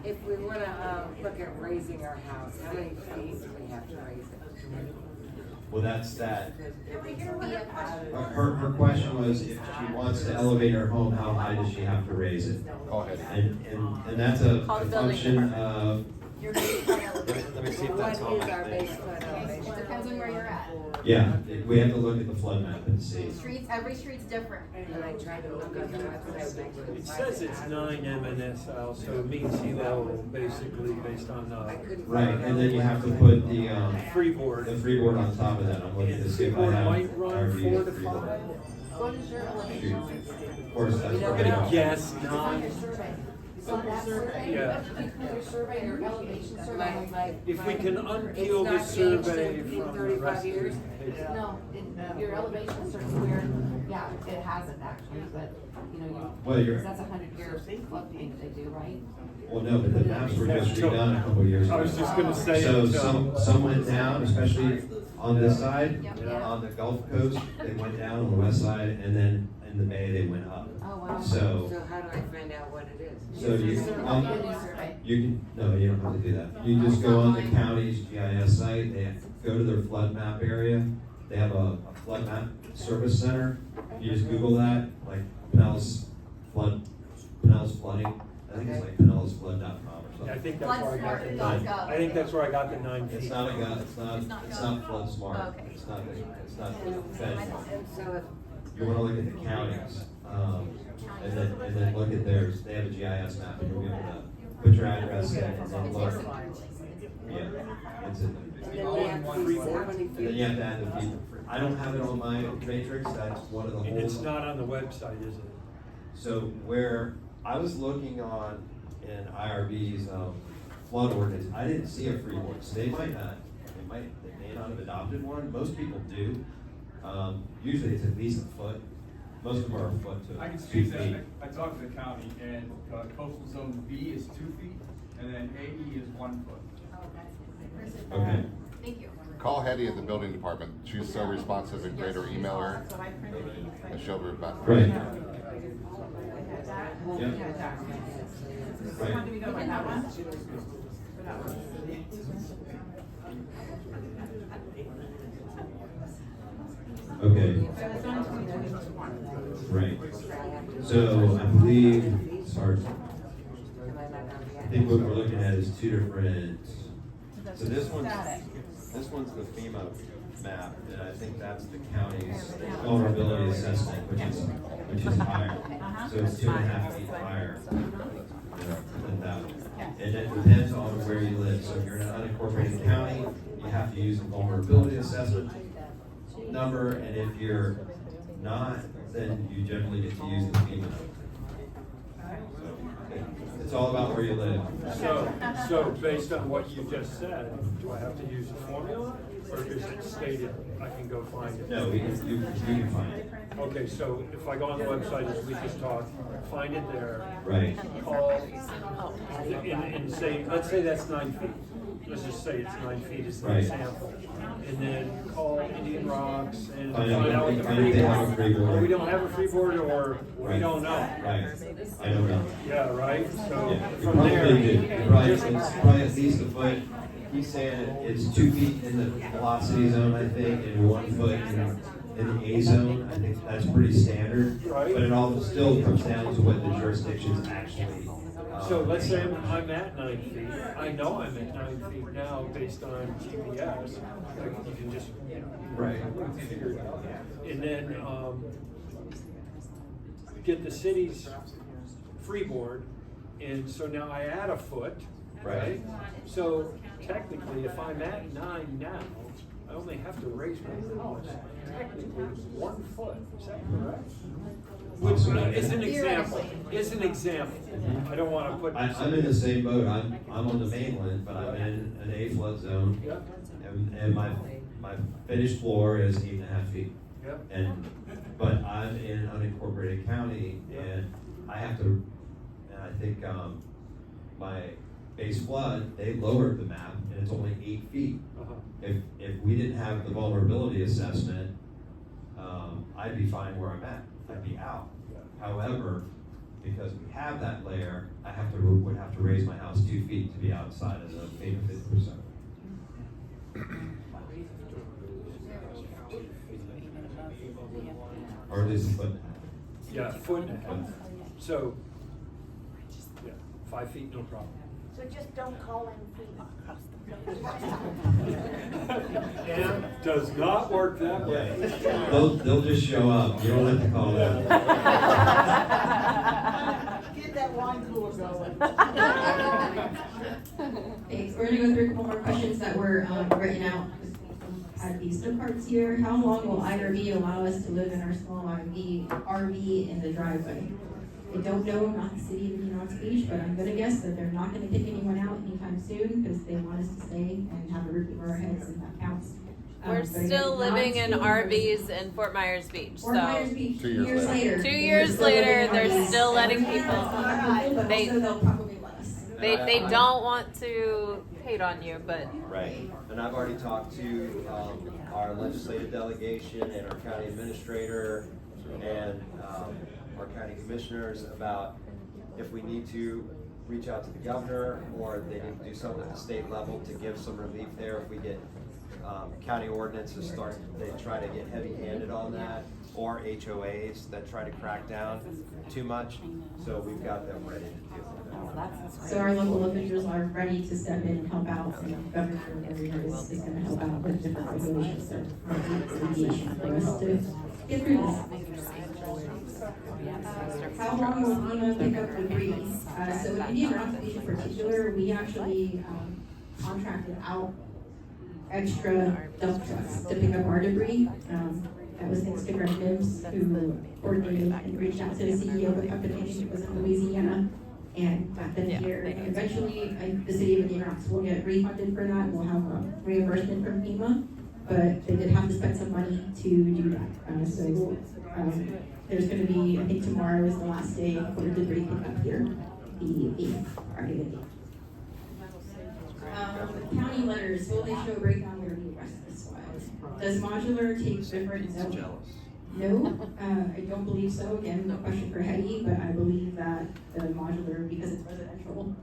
If we wanna, look at raising our house, how many feet do we have to raise it? Well, that's that. Via question. Her question was if she wants to elevate her home, how high does she have to raise it? Go ahead. And that's a Call the building function of, Your base flood elevation. let me see if What that's is on. our base flood elevation? It depends on where you're at. Yeah, we have to look at the flood map and see. Streets, every street's different. And I tried to look on the website, and I couldn't It find says it's 9 MNSL, so it means sea level, basically, based on, I couldn't Right, find and then you it. have to put the freeboard. freeboard on top of that. I'm looking And to the see if I freeboard have might run RV 4 to freeboard. 5. What is your elevation? Of course, that's You don't pretty know. much. Yes, It's 9. on your survey. So that survey, Yeah. if you do your survey, your elevation survey. If we can It's unpeel the not changed survey in from the 35 rest of years? the No, your elevation survey where, yeah, it hasn't actually, but, you know, Well, you're- because that's 100-year floodplain that they do, right? Well, no, but the maps were just redone a couple years ago. I was just gonna say So it, some went down, especially on this side, Yep. on the Gulf Coast, they went down on the west side, and then in the Bay, they went up. Oh, wow. So, So how do I find out what it is? so you, Survey. you can, no, you don't have to do that. You just go on the county's GIS site, they go to their flood map area, they have a flood map service center. You just Google that, like Pinellas flooding, I think it's like pinellasflood.com or I something. think that's where I got the Floodsmart.gov. 9. I think that's where I got the 9 feet. It's not a gun, it's not flood smart, Okay. it's not fed. And so if, You wanna look at the counties, and then look at theirs, they have a GIS map, and you'll be able to put your address in and then look. Yeah, it's in then we have to be 70 and then you have to add the feet. I don't have it on my matrix, that's one of the And it's holes. not on the website, is it? So where, I was looking on, in IRB's, flood ordinance, I didn't see a freeboard, so they may not have adopted one, most people do. Usually it's at least a foot, most of them are a foot to I can 2 speak feet. that, I talked to the county, and coastal zone B is 2 feet, and then AE is 1 foot. Okay. Thank you. Call Hetty at the building department. She's so responsive and great, or email her, So I printed it. and she'll be back. Right. That? Yeah. Which one do we go by, that one? Okay, So it's on 2021. right. So I believe, sorry, I think what we're looking at is 2 different, so this one's the FEMA map, and I think that's the county's vulnerability assessment, which is higher. So it's 2.5 feet higher than that one. And it depends on where you live. So if you're in an unincorporated county, you have to use a vulnerability assessment number, and if you're not, then you generally get to use the FEMA number. It's all about where you live. So based on what you just said, do I have to use a formula, or is it stated I can go find it? No, you can find it. Okay, so if I go on the website, as we just talked, find it there. Right. Call, and say, let's say that's 9 feet. Let's just say it's 9 feet is the Right. example. And then call Indian Rocks and Find find out out what the if they have a freeboard. freeboard. Or we don't have a freeboard, or we Right. don't know. Right. I don't know. Yeah, right? So Yeah, you from probably there. do. You probably, it's probably at least a foot. He's saying it's 2 feet in the velocity zone, I think, and 1 foot in the A zone. I think that's pretty standard. Right. But it all still comes down to what the jurisdictions actually So let's say I'm at 9 feet, I know I'm at 9 feet now based on GPS, like you can just, Right. figure it out. And then, get the city's freeboard, and so now I add a foot, right? So technically, if I'm at 9 now, I only have to raise my house technically 1 foot, is that correct? Which is an example, I don't wanna put. I'm in the same boat, I'm on the mainland, but I'm in an A flood zone. Yep. And my finished floor is 8.5 feet. Yep. But I'm in an unincorporated county, and I have to, and I think, my base flood, they lowered the map, and it's only 8 feet. Uh-huh. If we didn't have the vulnerability assessment, I'd be fine where I'm at, I'd be out. However, because we have that layer, would have to raise my house 2 feet to be outside of the 50%. Or at least a foot. Yeah, foot and a half, so, yeah, 5 feet, no problem. So just don't call in FEMA. And does not work that way. They'll just show up, you don't have to call them. Get that wine cooler going. Thanks, we're gonna go through a couple more questions that were written out. Had these note cards here. How long will IRB allow us to live in our small RV in the driveway? I don't know, I'm not the city of Pinellas Beach, but I'm gonna guess that they're not gonna kick anyone out anytime soon, because they want us to stay and have a roof over our heads, and that counts. We're But again, still living in non-school RVs in Fort Myers Beach, Fort so. Myers Beach, 2 years later. 2 years later, they're RVs. still letting But people. also they'll probably let us. They don't want to hate on you, but. Right, and I've already talked to our legislative delegation and our county administrator and our county commissioners about if we need to reach out to the governor or they need to do something at the state level to give some relief there if we get county ordinances start, they try to get heavy-handed on that, or HOAs that try to crack down too much, so we've got them ready to deal with that. So our local officials are ready to step in and help out, and Governor is gonna help out with different regulations and remediation for us to get through this. How long will FEMA pick up debris? So in Indian Rock Beach in particular, we actually contracted out extra dump trucks to pick up our debris. That was thanks to Greg Mims, who coordinated and reached out to the CEO of the company, who was in Louisiana, and got them here. And eventually, the city of Indian Rocks will get refunded for that. We'll have a reimbursement from FEMA, but they did have to spend some money to do that. There's going to be, I think tomorrow is the last day for debris pickup here, the 8th, Friday the 8th. County letters, will they show a breakdown where the rest of this was? Does modular take different zoning? No, I don't believe so. Again, no question for Hetty, but I believe that the modular, because it's residential,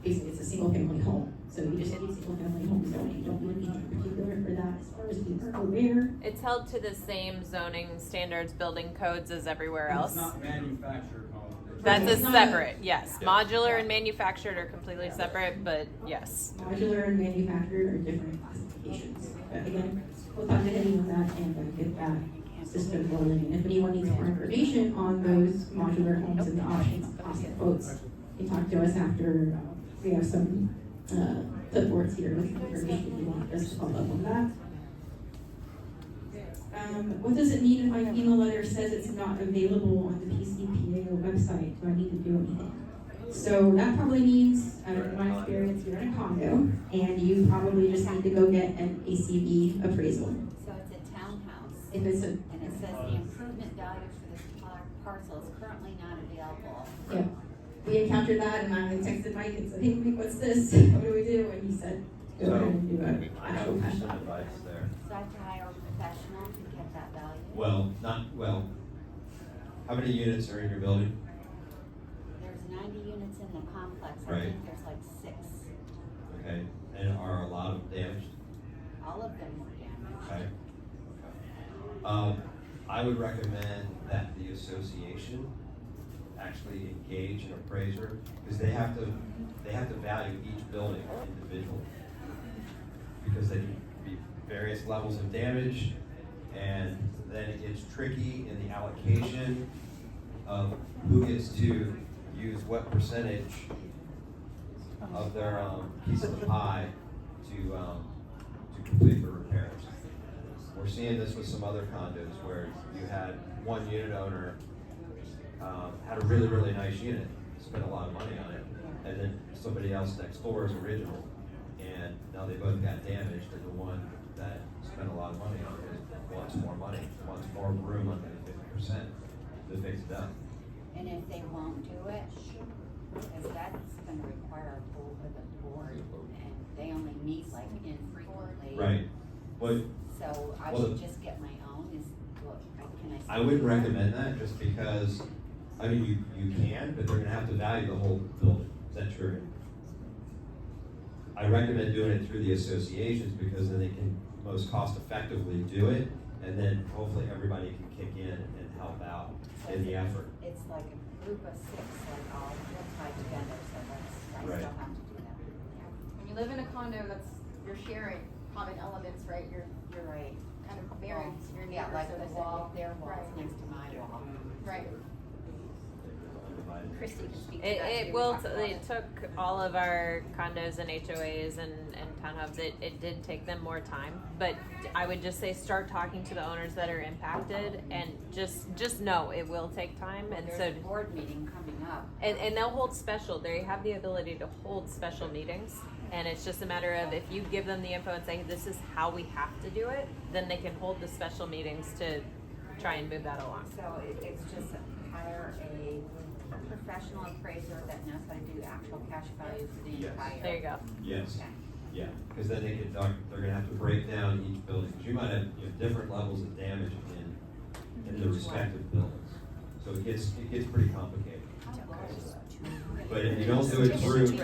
basically it's a single family home. So we just need single family home zoning. Don't do anything particular for that as far as we are aware. It's held to the same zoning standards, building codes as everywhere else. It's not manufactured home. That's a separate, yes. Modular and manufactured are completely separate, but yes. Modular and manufactured are different classifications. But again, we'll talk to Hetty on that and get that system rolling. And if anyone needs more information on those modular homes and the options, cost and quotes, you can talk to us after we have some clipboards here with information if you want us to follow up on that. What does it mean if my FEMA letter says it's not available on the PCPA website? Do I need to do anything? So that probably means, in my experience, you're in a condo and you probably just need to go get an ACV appraisal. So it's a townhouse. If it's a, and it says the improvement value for this parcel is currently not available. yeah. We encountered that and I texted Mike and said, hey Mike, what's this? What do we do? And he said, go ahead and do an actual cash Some out. advice there. So I have to hire a professional to get that value. How many units are in your building? There's 90 units in the complex. I Right. think there's like 6. Okay, and are a lot of them damaged? All of them were damaged. Okay. I would recommend that the association actually engage an appraiser, because they have to value each building individually. Because they can be various levels of damage, and then it gets tricky in the allocation of who gets to use what percentage of their piece of the pie to complete the repairs. We're seeing this with some other condos where you had one unit owner had a really, really nice unit, spent a lot of money on it, and then somebody else next door is original, and now they both got damaged, and the one that spent a lot of money on it wants more money, wants more room under the 50% to fix it up. And if they won't do it, because that's gonna require a vote of the board, and they only meet like infrequently. Right. But, So I well, should just get my own, is, what, can I? I wouldn't recommend that, just because, I mean, you can, but they're gonna have to value the whole building. Is that true? I recommend doing it through the associations, because then they can most cost effectively do it, and then hopefully everybody can kick in and help out in the effort. It's like a group of 6, like all tied together, so I Right. still have to do that. When you live in a condo, you're sharing common elements, right? You're Right. kind of married to your Yeah, neighbor, like so to the say. wall, their wall's Right. next to my wall. Right. Kristi can speak to that. It too. will, Talk about it took all of our condos and HOAs and townhomes, it did take them more time, but I would just say start talking to the owners that are impacted, and just know it will take time, and so. There's a board meeting coming up. And they'll hold special, they have the ability to hold special meetings, and it's just a matter of if you give them the info and say, this is how we have to do it, then they can hold the special meetings to try and move that along. So it's just hire a professional appraiser that knows how to do actual cash value for the Yes. entire. There you go. Yes. Okay. Yeah, because then they're gonna have to break down each building, because you might have, different levels of damage in the respective buildings. So it gets pretty complicated. But if you don't do it through, but if you do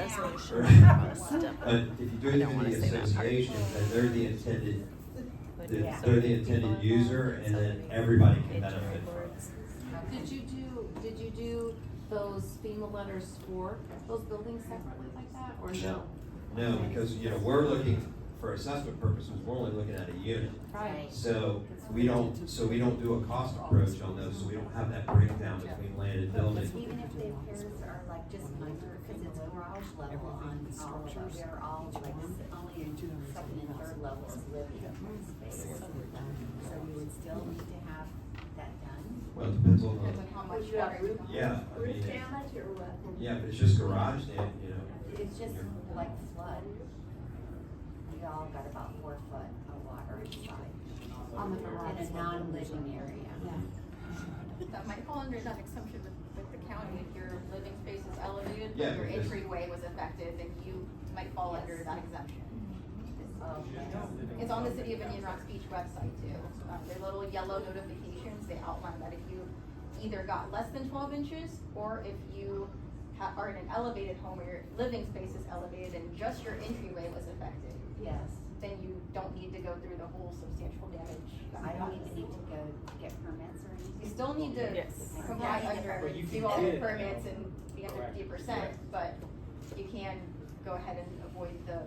it through the association, then they're the intended, they're the intended user, and then everybody can benefit from it. Did you do those FEMA letters for those buildings separately like that, or no? No, because, we're looking, for assessment purposes, we're only looking at a unit. Right. So we don't do a cost approach on those, so we don't have that breakdown between land and building. Even if the repairs are like just minor, because it's garage level on all of them, they're all like only in 2nd and 3rd levels living space. So you would still need to have that done. Well, it depends on Depends on how much Would you have water you roof- got. Yeah, I Roof mean, damage or what? yeah, but it's just garage, It's just like flood. We all got about 4 foot of water inside. On the garage. In a non-living area. That might fall under that exemption with the county, if your living space is elevated, Yeah, but your because- entryway was affected, then you might fall under that exemption. Okay. It's on the City of Indian Rocks Beach website too. Their little yellow notifications, they outline that if you either got less than 12 inches, or if you are in an elevated home where your living space is elevated and just your entryway was affected. Yes. Then you don't need to go through the whole substantial damage. I don't even need to go get permits or anything. You still need to Yes. comply Yeah, under, but you do all the did. permits and be under 50%, but you can go ahead and avoid the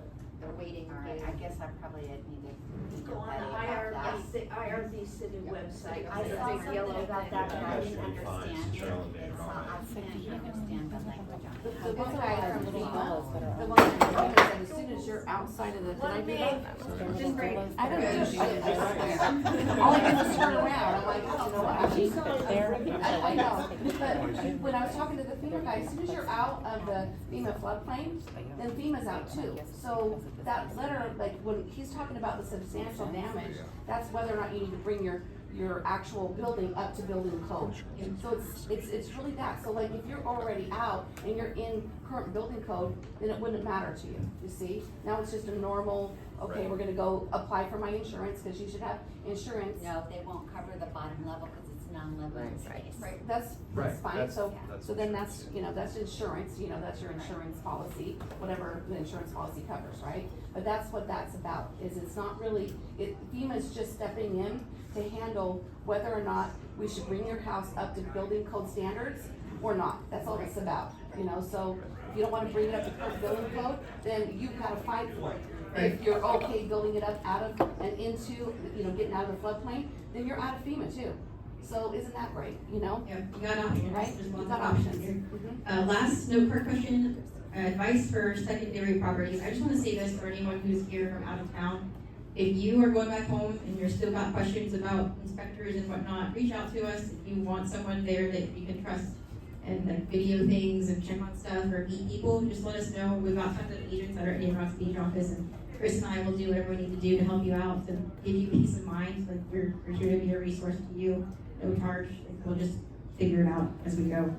waiting. All right, I guess I probably need to Go on study the about that. IRB city website. I saw something about that, but I didn't Yeah, that's understand pretty fine, it. since It's you're not, I couldn't understand the language on it. The one guy from FEMA, the one that told me that as soon as you're outside of the, did I do that? Just great. I don't do shit. All I do is turn around, I'm like, you know what, I know, but when I was talking to the FEMA guy, as soon as you're out of the FEMA floodplain, then FEMA's out too. So that letter, like, when he's talking about the substantial damage, that's whether or not you need to bring your actual building up to building code. So it's really that, so like, if you're already out and you're in current building code, then it wouldn't matter to you, you see? Now it's just a normal, okay, we're gonna go apply for my insurance, cause you should have insurance. No, they won't cover the bottom level because it's non-living space. Right. That's Right, fine, that's- so that's then that's, that's insurance, that's your insurance policy, whatever the insurance policy covers, right? But that's what that's about, is it's not really, FEMA's just stepping in to handle whether or not we should bring your house up to building code standards, or not. That's all it's about, you know, so if you don't wanna bring it up to current building code, then you've gotta fight for it. If you're okay building it up out of and into, you know, getting out of the floodplain, then you're out of FEMA too. So isn't that great, you know? Yeah, you got options. Right? There's You lots got of options here. Last note card question, advice for secondary properties. I just wanna say this for anyone who's here from out of town. If you are going back home and you're still got questions about inspectors and whatnot, reach out to us. If you want someone there that you can trust and like video things and check on stuff or meet people, just let us know. We've got tons of agents that are in Rock's Beach office, and Chris and I will do whatever we need to do to help you out, to give you peace of mind. Like we're here to be a resource to you, no charge. We'll just figure it out as we go.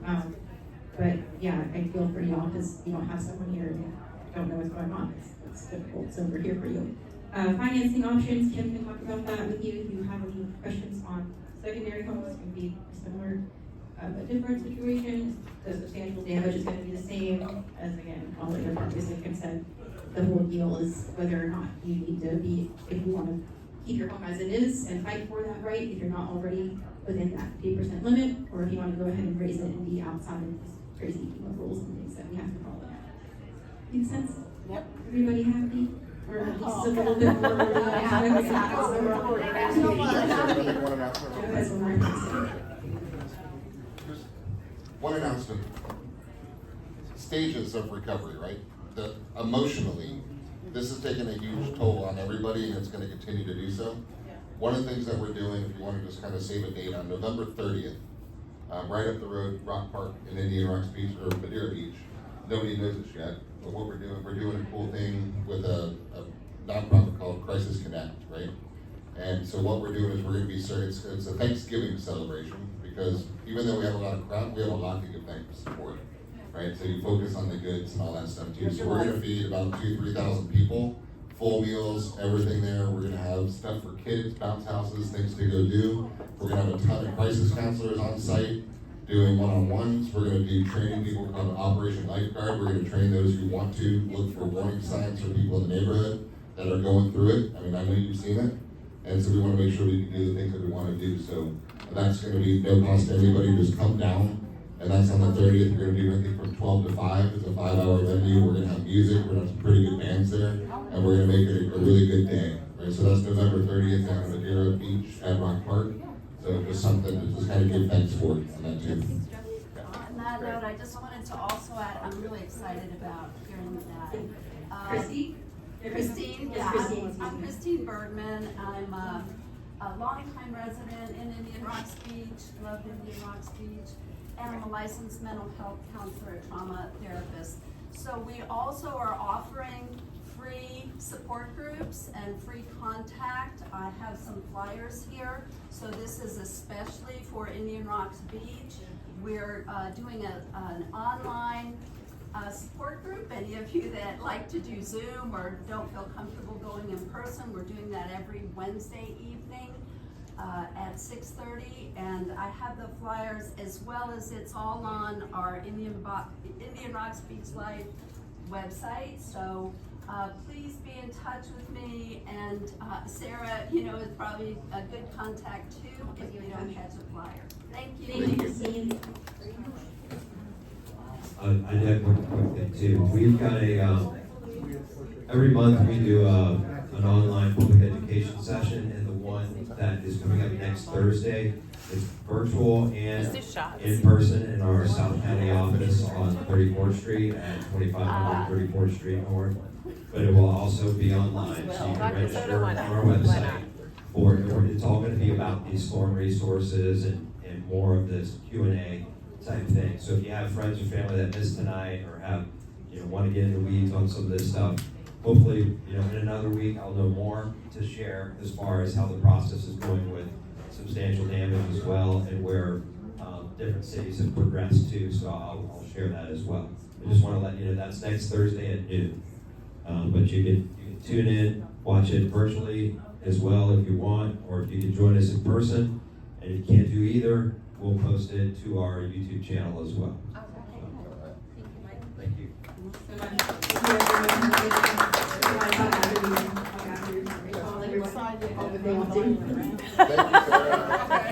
But yeah, I feel for y'all because you don't have someone here and don't know what's going on. It's difficult, so we're here for you. Financing options, Kim can talk about that with you. If you have any questions on secondary homes, it can be similar, but different situation. The substantial damage is going to be the same as, again, all the other properties, like Kim said. The whole deal is whether or not you need to be, if you want to keep your home as it is and fight for that right, if you're not already within that 50% limit, or if you want to go ahead and raise it and be outside of these crazy FEMA rules and things that we have to follow. Make sense? Yep. Everybody happy? Or at least a little bit more. One announcement. Stages of recovery, right? Emotionally, this has taken a huge toll on everybody, and it's going to continue to do so. One of the things that we're doing, if you want to just kind of save a date, on November 30th, right up the road, Rock Park in Indian Rocks Beach, or Madeira Beach. Nobody knows this yet, but what we're doing a cool thing with a nonprofit called Crisis Connect, right? And so what we're doing is we're going to be it's a Thanksgiving celebration, because even though we have a lot of crowd, we have a lot to give thanks for it, right? So you focus on the goods and all that stuff too. So we're going to feed about 2,000-3,000 people, full meals, everything there. We're going to have stuff for kids, bounce houses, things to go do. We're going to have a ton of crisis counselors on site doing one-on-ones. We're going to do training people called Operation Lifeguard. We're going to train those who want to look for warning signs for people in the neighborhood that are going through it. I mean, I know you've seen it. And so we want to make sure we can do the things that we want to do. So that's going to be no cost to anybody. Just come down. And that's on the 30th. We're going to do, I think, from 12 to 5. It's a 5-hour venue. We're going to have music. We're going to have some pretty good bands there. And we're going to make it a really good day. Right? So that's November 30th down at Madeira Beach at Rock Park. So just something to just kind of give thanks for on that too. On that note, I just wanted to also add, I'm really excited about hearing that. Kristi? Christine, Yes, yeah, Christine. I'm Christine Bergman. I'm a longtime resident in Indian Rocks Beach, love Indian Rocks Beach, and I'm a licensed mental health counselor, trauma therapist. So we also are offering free support groups and free contact. I have some flyers here. So this is especially for Indian Rocks Beach. We're doing an online support group. Any of you that like to do Zoom or don't feel comfortable going in person, we're doing that every Wednesday evening at 6:30. And I have the flyers, as well as it's all on our Indian Rocks Beach Life website. So please be in touch with me, and Sarah, is probably a good contact too if you don't catch a flyer. Thank you. Thank you, Christine. I did one quick thing too. We've got every month we do an online public education session, and the one that is coming up next Thursday is virtual and in person in our South County office on 34th Street at 2500 34th Street North. But it will also be online, so you can register on our website. It's all going to be about these storm resources and more of this Q&A type thing. So if you have friends or family that missed tonight, or have want to get in the weeds on some of this stuff, hopefully in another week I'll know more to share as far as how the process is going with substantial damage as well, and where different cities have progressed to. So I'll share that as well. I just want to let you know that's next Thursday at noon. But you can tune in, watch it virtually as well if you want, or if you can join us in person. And if you can't do either, we'll post it to our YouTube channel as well. Thank you. Thank you.